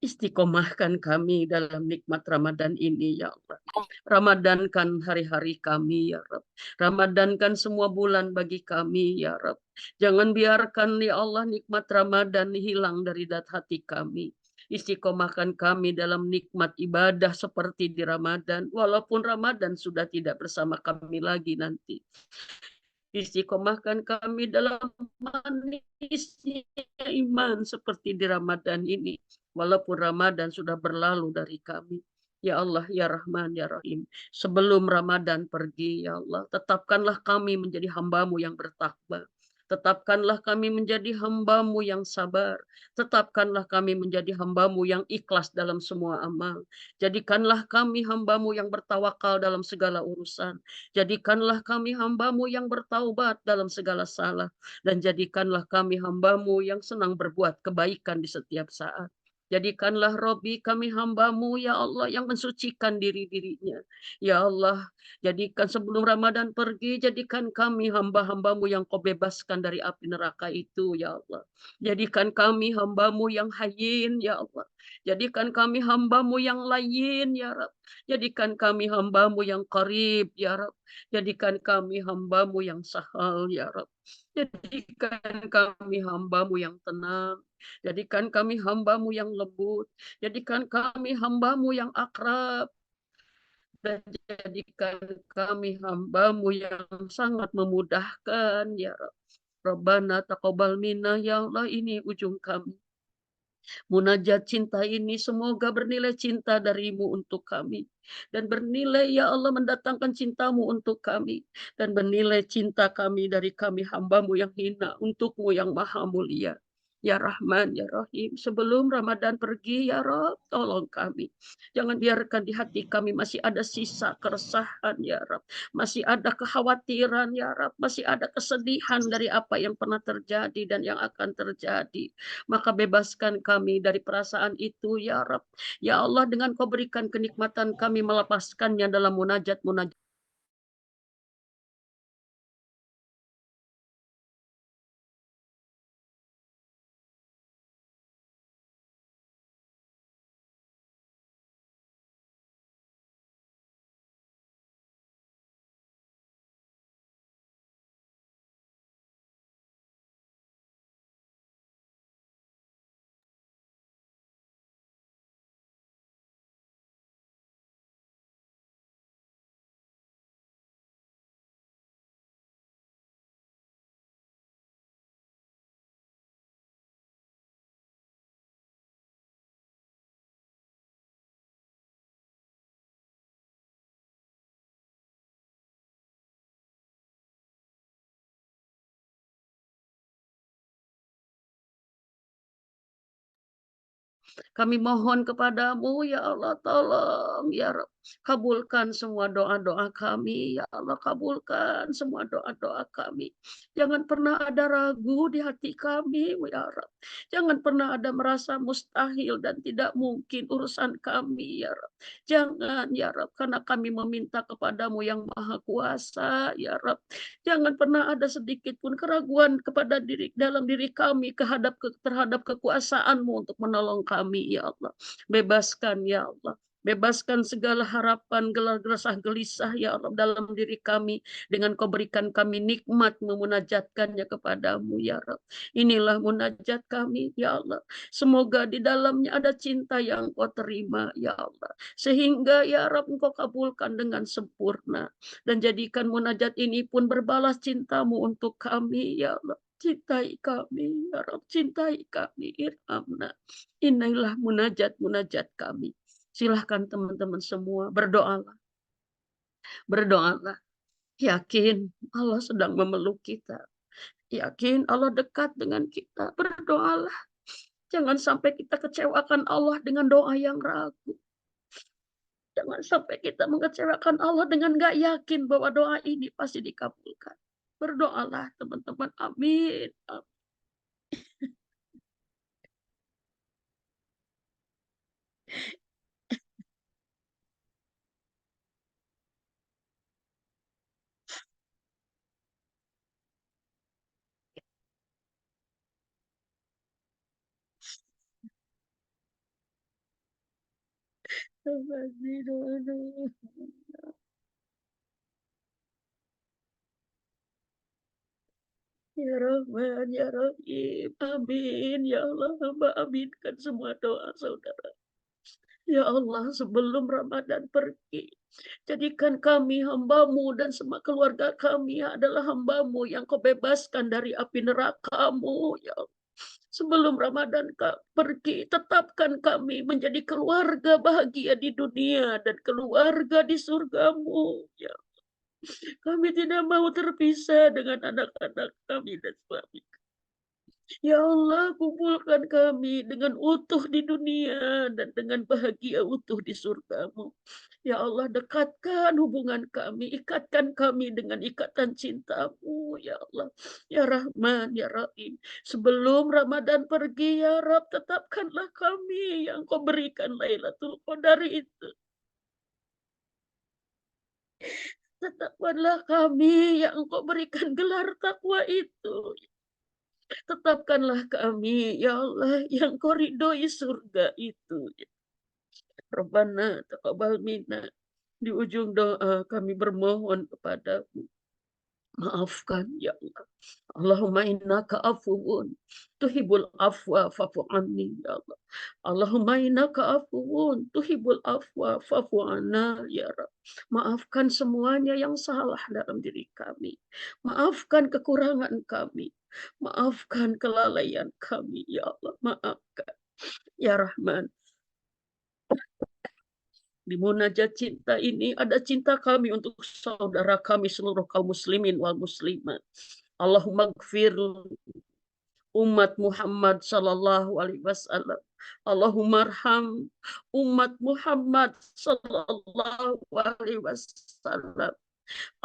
Istiqomahkan kami dalam nikmat Ramadan ini, ya Allah. Ramadankan hari-hari kami, ya Rabb. Ramadankan semua bulan bagi kami, ya Rabb. Jangan biarkan, ya Allah, nikmat Ramadan hilang dari hati kami. Istiqomahkan kami dalam nikmat ibadah seperti di Ramadan. Walaupun Ramadan sudah tidak bersama kami lagi nanti. Istiqomahkan kami dalam manisnya iman seperti di Ramadan ini. Walaupun Ramadan sudah berlalu dari kami. Ya Allah, ya Rahman, ya Rahim. Sebelum Ramadan pergi, ya Allah, tetapkanlah kami menjadi hambamu yang bertakwa. Tetapkanlah kami menjadi hambamu yang sabar. Tetapkanlah kami menjadi hambamu yang ikhlas dalam semua amal. Jadikanlah kami hambamu yang bertawakal dalam segala urusan. Jadikanlah kami hambamu yang bertaubat dalam segala salah. Dan jadikanlah kami hambamu yang senang berbuat kebaikan di setiap saat. Jadikanlah Robi kami hambamu, ya Allah, yang mensucikan diri-dirinya. Ya Allah, jadikan sebelum Ramadan pergi, jadikan kami hamba-hambamu yang kau bebaskan dari api neraka itu, ya Allah. Jadikan kami hambamu yang hayin, ya Allah. Jadikan kami hambamu yang layin, ya Rab. Jadikan kami hambamu yang karib, ya Rab. Jadikan kami hambamu yang sahal, ya Rab. Jadikan kami hambamu yang tenang. Jadikan kami hambamu yang lembut. Jadikan kami hambamu yang akrab. Dan jadikan kami hambamu yang sangat memudahkan, ya Rab. Rabbana taqabbal minna, ya Allah, ini ujung kami. Munajat cinta ini semoga bernilai cinta darimu untuk kami. Dan bernilai ya Allah mendatangkan cintamu untuk kami. Dan bernilai cinta kami dari kami hambamu yang hina untukmu yang maha mulia. Ya Rahman, ya Rahim. Sebelum Ramadan pergi, ya Rob, tolong kami. Jangan biarkan di hati kami masih ada sisa keresahan, ya Rob. Masih ada kekhawatiran, ya Rob. Masih ada kesedihan dari apa yang pernah terjadi dan yang akan terjadi. Maka bebaskan kami dari perasaan itu, ya Rab. Ya Allah, dengan kau berikan kenikmatan kami melepaskannya dalam munajat-munajat. Kami mohon kepadamu, ya Allah, tolong, ya Rab. Kabulkan semua doa-doa kami, ya Allah, kabulkan semua doa-doa kami. Jangan pernah ada ragu di hati kami, ya Rab. Jangan pernah ada merasa mustahil dan tidak mungkin urusan kami, ya Rab. Jangan, ya Rab, karena kami meminta kepadamu yang maha kuasa, ya Rab. Jangan pernah ada sedikit pun keraguan kepada diri dalam diri kami terhadap kekuasaanmu untuk menolong kami, ya Allah. Bebaskan, ya Allah. Bebaskan segala harapan, resah gelisah, ya Allah, dalam diri kami. Dengan kau berikan kami nikmat memunajatkannya kepadamu, ya Rab. Inilah munajat kami, ya Allah. Semoga di dalamnya ada cinta yang kau terima, ya Allah. Sehingga, ya Rab, engkau kabulkan dengan sempurna. Dan jadikan munajat ini pun berbalas cintamu untuk kami, ya Allah. Cintai kami, ya Rab. Cintai kami, irhamna. Inilah munajat-munajat kami. Silahkan teman-teman semua berdoalah. Berdoalah. Yakin Allah sedang memeluk kita. Yakin Allah dekat dengan kita. Berdoalah. Jangan sampai kita kecewakan Allah dengan doa yang ragu. Jangan sampai kita mengecewakan Allah dengan gak yakin bahwa doa ini pasti dikabulkan. Berdoalah teman-teman. Amin. Amin. Ya Rahman, ya Rahim. Amin. Ya Allah, hamba aminkan semua doa saudara. Ya Allah, sebelum Ramadan pergi, jadikan kami hamba-Mu dan semua keluarga kami adalah hamba-Mu yang Kau bebaskan dari api neraka-Mu, ya Allah. Sebelum Ramadan pergi, tetapkan kami menjadi keluarga bahagia di dunia dan keluarga di surga-Mu, ya. Kami tidak mau terpisah dengan anak-anak kami dan suami. Ya Allah, kumpulkan kami dengan utuh di dunia dan dengan bahagia utuh di surga-Mu. Ya Allah, dekatkan hubungan kami, ikatkan kami dengan ikatan cinta-Mu, ya Allah. Ya Rahman, ya Rahim. Sebelum Ramadan pergi, ya Rab, tetapkanlah kami yang Kau berikan Lailatul Qadar itu. Tetapkanlah kami yang Engkau berikan gelar takwa itu. Tetapkanlah kami, ya Allah, yang Kau ridhoi surga itu. Rabbana taqabbal minna. Di ujung doa kami bermohon kepadamu. Maafkan ya Allah. Allahumma innaka afuwun tuhibbul afwa fa'fu anni ya Allah. Allahumma innaka afuwun tuhibbul afwa fa'fu anna ya Rabb. Maafkan semuanya yang salah dalam diri kami. Maafkan kekurangan kami. Maafkan kelalaian kami ya Allah. Maafkan ya Rahman. Di munajat cinta ini ada cinta kami untuk saudara kami seluruh kaum muslimin wal muslimat. Allahumma gfir umat Muhammad sallallahu alaihi wasallam. Allahumma arham umat Muhammad sallallahu alaihi wasallam.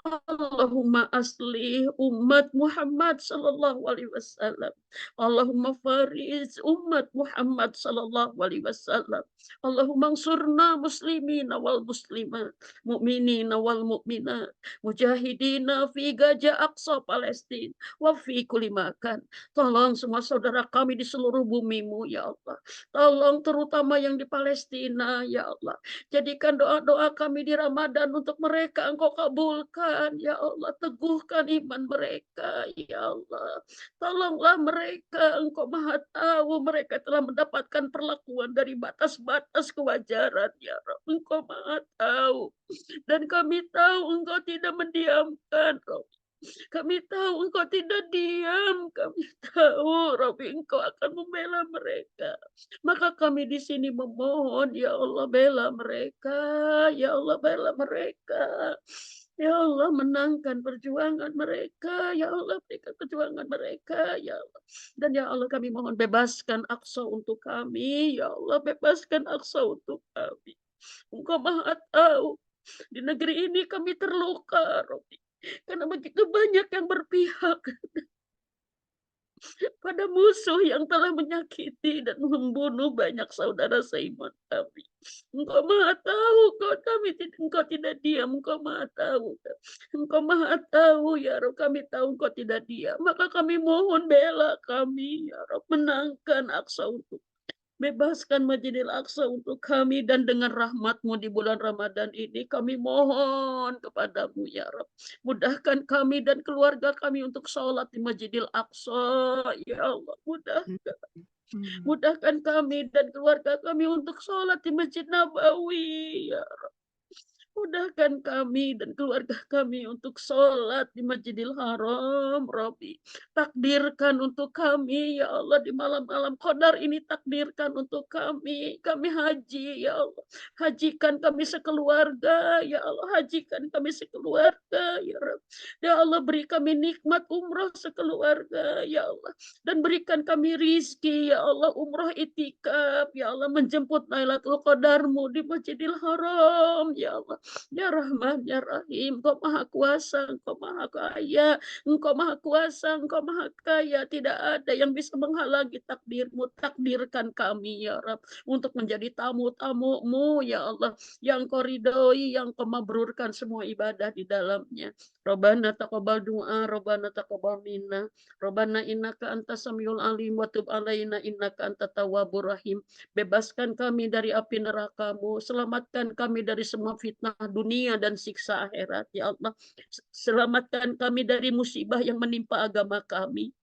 Allahumma aslih umat Muhammad sallallahu alaihi wasallam. Allahumma fariz umat Muhammad sallallahu alaihi wasallam. Allahumma ansurna muslimina wal muslimat, mu'minina wal mu'minat, mujahidina fi Gaza Aqsa Palestina wa fi kulli makan. Tolong semua saudara kami di seluruh bumimu ya Allah. Tolong terutama yang di Palestina ya Allah. Jadikan doa-doa kami di Ramadan untuk mereka Engkau kabulkan, ya Allah. Teguhkan iman mereka, ya Allah. Tolonglah mereka, Engkau Maha Tahu mereka telah mendapatkan perlakuan dari batas-batas kewajaran, ya Rabb. Engkau Maha Tahu. Dan kami tahu Engkau tidak mendiamkan, Rabb. Kami tahu Engkau tidak diam, kami tahu Rabbi Engkau akan membela mereka. Maka kami di sini memohon, ya Allah bela mereka, ya Allah bela mereka. Ya Allah menangkan perjuangan mereka, ya Allah berikan perjuangan mereka, ya Allah. Dan ya Allah kami mohon bebaskan Aqsa untuk kami, ya Allah bebaskan Aqsa untuk kami. Engkau Maha Tahu, di negeri ini kami terluka, Rabbi. Karena begitu banyak yang berpihak pada musuh yang telah menyakiti dan membunuh banyak saudara seiman kami. Engkau Maha Tahu, Engkau tidak diam, Engkau Maha Tahu. Engkau Maha Tahu, ya Rabb, kami tahu Engkau tidak diam. Maka kami mohon bela kami, ya Rabb, menangkan Aqsa untuk bebaskan Masjidil Aqsa untuk kami dan dengan rahmat-Mu di bulan Ramadan ini kami mohon kepadamu ya Rabb. Mudahkan kami dan keluarga kami untuk sholat di Masjidil Aqsa. Ya Allah, mudahkan kami dan keluarga kami untuk sholat di Masjid Nabawi. Ya mudahkan kami dan keluarga kami untuk sholat di Masjidil Haram, Rabbi. Takdirkan untuk kami, ya Allah, di malam-malam Qadar ini takdirkan untuk kami. Kami haji, ya Allah. Hajikan kami sekeluarga, ya Allah. Hajikan kami sekeluarga, ya Rabbi. Ya Allah, beri kami nikmat umrah sekeluarga, ya Allah. Dan berikan kami rizki, ya Allah, umrah itikaf, ya Allah, menjemput Lailatul Qadarmu di Masjidil Haram, ya Allah. Ya Rahman, ya Rahim, Engkau Maha Kuasa, Engkau Maha Kaya, Engkau Maha Kuasa, Engkau Maha Kaya. Tidak ada yang bisa menghalangi takdirmu. Takdirkan kami, ya Rab, untuk menjadi tamu-tamu-Mu, ya Allah, yang Kau ridhoi, yang Kau mabrurkan semua ibadah di dalamnya. Rabbana taqabbal du'a, Rabbana taqabbal minna, Rabbana innaka antas samiul alim, wa tub alaina innaka antat tawwabur rahim. Bebaskan kami dari api neraka-Mu, selamatkan kami dari semua fitnah dunia dan siksa akhirat, ya Allah. Selamatkan kami dari musibah yang menimpa agama kami.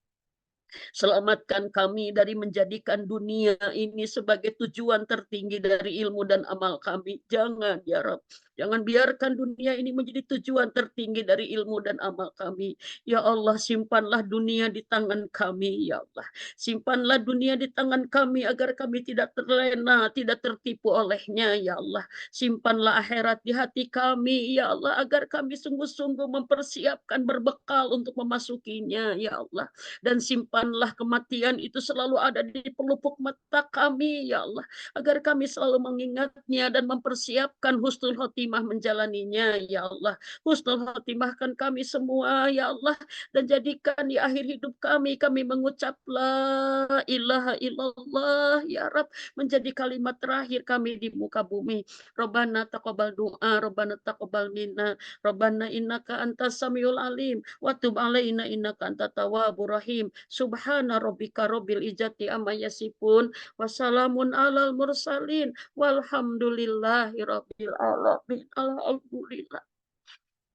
Selamatkan kami dari menjadikan dunia ini sebagai tujuan tertinggi dari ilmu dan amal kami. Jangan ya Rabb. Jangan biarkan dunia ini menjadi tujuan tertinggi dari ilmu dan amal kami. Ya Allah, simpanlah dunia di tangan kami, ya Allah. Simpanlah dunia di tangan kami agar kami tidak terlena, tidak tertipu olehnya, ya Allah. Simpanlah akhirat di hati kami, ya Allah, agar kami sungguh-sungguh mempersiapkan berbekal untuk memasukinya, ya Allah. Dan simpanlah kematian itu selalu ada di pelupuk mata kami, ya Allah, agar kami selalu mengingatnya dan mempersiapkan husnul khotimah menjalaninya, ya Allah. Husnul khotimahkan kami semua, ya Allah, dan jadikan di akhir hidup kami mengucap la ilaha illallah, ya Rab, menjadi kalimat terakhir kami di muka bumi. Robbana taqabbal doa, Robbana taqabbal minna, Robbana innaka antas samiul alim, wa tub alaina innaka antat tawwabur rahim. Subhana rabbika rabbil izzati amma yasifun, wassalamun alal mursalin, walhamdulillahi rabbil alamin. Alhamdulillah.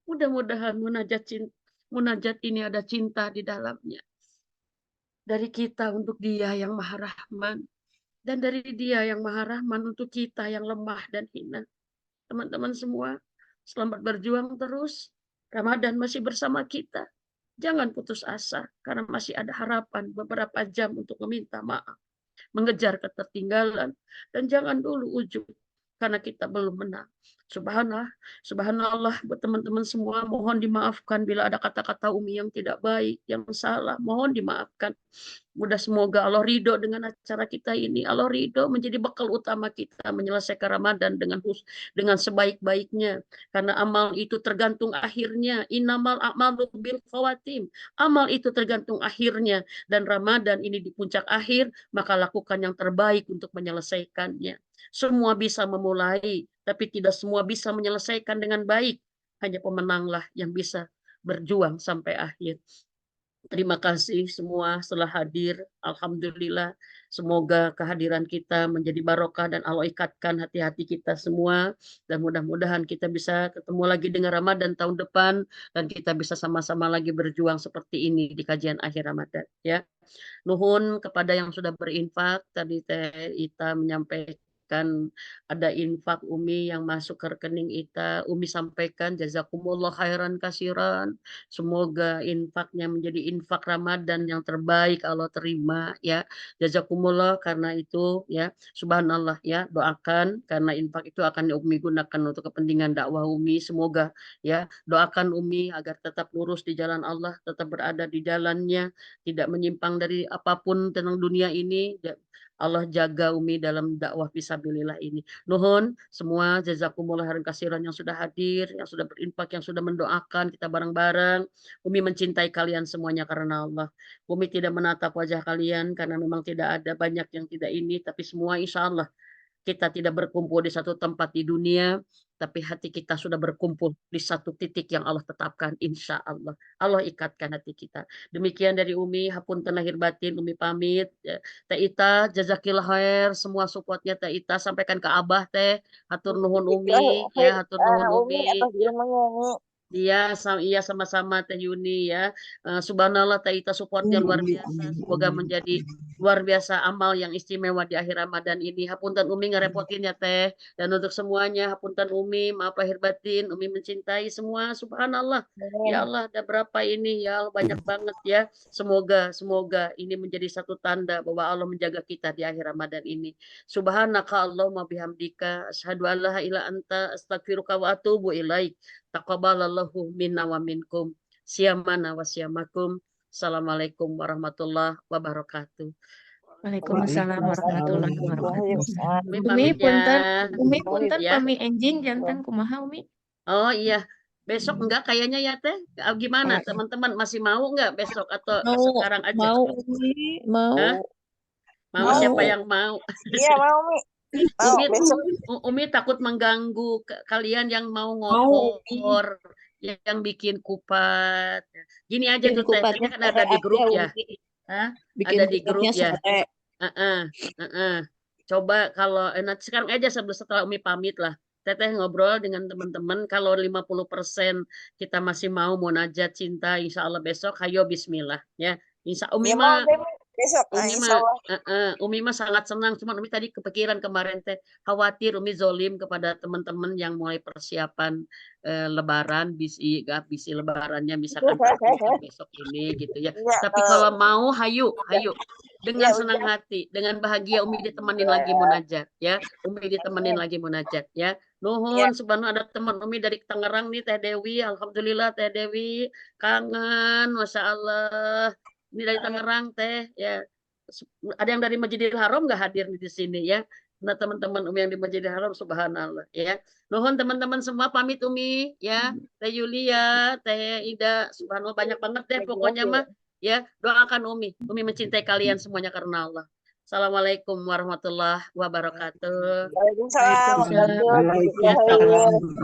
Mudah-mudahan munajat ini ada cinta di dalamnya. Dari kita untuk Dia yang Maha Rahman, dan dari Dia yang Maha Rahman untuk kita yang lemah dan hina. Teman-teman semua, selamat berjuang terus. Ramadan masih bersama kita. Jangan putus asa, karena masih ada harapan beberapa jam untuk meminta maaf, mengejar ketertinggalan, dan jangan dulu ujub, karena kita belum menang. Subhanallah, subhanallah buat teman-teman semua, mohon dimaafkan bila ada kata-kata Umi yang tidak baik, yang salah, mohon dimaafkan. Mudah semoga Allah ridho dengan acara kita ini. Allah ridho menjadi bekal utama kita menyelesaikan Ramadan dengan sebaik-baiknya. Karena amal itu tergantung akhirnya. Innamal a'malu bil khawatim. Amal itu tergantung akhirnya. Dan Ramadan ini di puncak akhir, maka lakukan yang terbaik untuk menyelesaikannya. Semua bisa memulai, tapi tidak semua bisa menyelesaikan dengan baik. Hanya pemenanglah yang bisa berjuang sampai akhir. Terima kasih semua telah hadir. Alhamdulillah. Semoga kehadiran kita menjadi barokah dan Allah ikatkan hati-hati kita semua. Dan mudah-mudahan kita bisa ketemu lagi dengan Ramadan tahun depan. Dan kita bisa sama-sama lagi berjuang seperti ini di kajian akhir Ramadan. Ya. Nuhun kepada yang sudah berinfak. Tadi Teh Ita menyampaikan ada infak Umi yang masuk ke rekening Ita. Umi sampaikan jazakumullah khairan kasiran. Semoga infaknya menjadi infak Ramadan yang terbaik Allah terima ya. Jazakumullah karena itu ya. Subhanallah ya. Doakan karena infak itu akan Umi gunakan untuk kepentingan dakwah Umi. Semoga ya. Doakan Umi agar tetap lurus di jalan Allah, tetap berada di jalannya, tidak menyimpang dari apapun tentang dunia ini. Allah jaga Umi dalam dakwah fisabilillah ini. Nuhun semua jazakumullah khairan kasiran yang sudah hadir, yang sudah berinfak, yang sudah mendoakan kita bareng-bareng. Umi mencintai kalian semuanya karena Allah. Umi tidak menatap wajah kalian karena memang tidak ada banyak yang tidak ini, tapi semua insya Allah kita tidak berkumpul di satu tempat di dunia, tapi hati kita sudah berkumpul di satu titik yang Allah tetapkan, insya Allah. Allah ikatkan hati kita. Demikian dari Umi, hapunten lahir batin, Umi pamit. Teh Ita, jazakillah khair, semua supportnya Teh Ita, sampaikan ke Abah Teh, hatur nuhun Umi, ya hatur nuhun Umi Umi. atas ilmunya ini. Iya, iya sama-sama Teh Yuni ya. Subhanallah Teh Ita supportnya luar biasa. Semoga menjadi luar biasa amal yang istimewa di akhir Ramadan ini. Hapunten Umi ngerepotin ya Teh. Dan untuk semuanya, hapunten Umi, maaf lahir batin. Umi mencintai semua. Subhanallah. Ya Amin. Allah, ada berapa ini ya Allah, banyak banget ya. Semoga ini menjadi satu tanda bahwa Allah menjaga kita di akhir Ramadan ini. Subhanaka Allahumma bihamdika asyhadu an la ilaha illa anta astaghfiruka wa atubu ilaik. Taqabbalallahu minna wa minkum. Siyamana wa siyamakum. Assalamualaikum warahmatullahi wabarakatuh. Waalaikumsalam warahmatullahi wabarakatuh. Waalaikumsalam. Umi Umi pamit ya. punten, Umi punten Ya. pami enjing jantan kumaha Umi? Oh iya. Besok enggak kayaknya ya Teh. Gimana teman-teman masih mau enggak besok atau Mau sekarang aja? mau Umi mau Hah? Mau Mau. siapa yang mau? Iya mau Mi. Mau Umi, besok. Umi takut mengganggu kalian yang mau mau Umi ngopor, yang bikin kupat. Gini aja bikin tuh Teh, kupatnya Teteh kan ada sore di aja grup ya. Umi. Hah? Bikin Ada di grup kupatnya ya. sore. Heeh, heeh. Coba kalau nanti sekarang aja setelah Umi pamit lah. Teteh ngobrol dengan teman-teman kalau 50% kita masih mau munajat cinta insya Allah besok hayo bismillah ya. Umi Ya mah mau deh, Mi. Besok. Nah, Umi insya mah Allah. Umi mah sangat senang, cuman Umi tadi kepikiran kemarin teh khawatir Umi zolim kepada teman-teman yang mulai persiapan Lebaran, bisi Lebarannya misalkan pergi besok ini gitu ya. Iya, Tapi kalau kalau mau, hayu, hayu ya dengan senang udah. hati, dengan bahagia Umi ditemenin lagi munajat ya, Umi ditemenin lagi munajat ya. Ya, Nuhun, subhanallah ada teman Umi dari Tangerang nih Teh Dewi, alhamdulillah Teh Dewi kangen, masya Allah. Ini dari Tangerang Teh ya. Ada yang dari Masjidil Haram nggak hadir di sini ya. Nah teman-teman Umi yang di Masjidil Haram subhanallah ya. Nuhun teman-teman semua pamit Umi ya. Teh Yulia, Teh Ida, subhanallah banyak banget deh pokoknya mah ya. Doakan Umi. Umi mencintai kalian semuanya karena Allah. Assalamualaikum warahmatullahi wabarakatuh. Waalaikumsalam. Waalaikumsalam. Wabarakatuh. Ya, Jazakallah khair.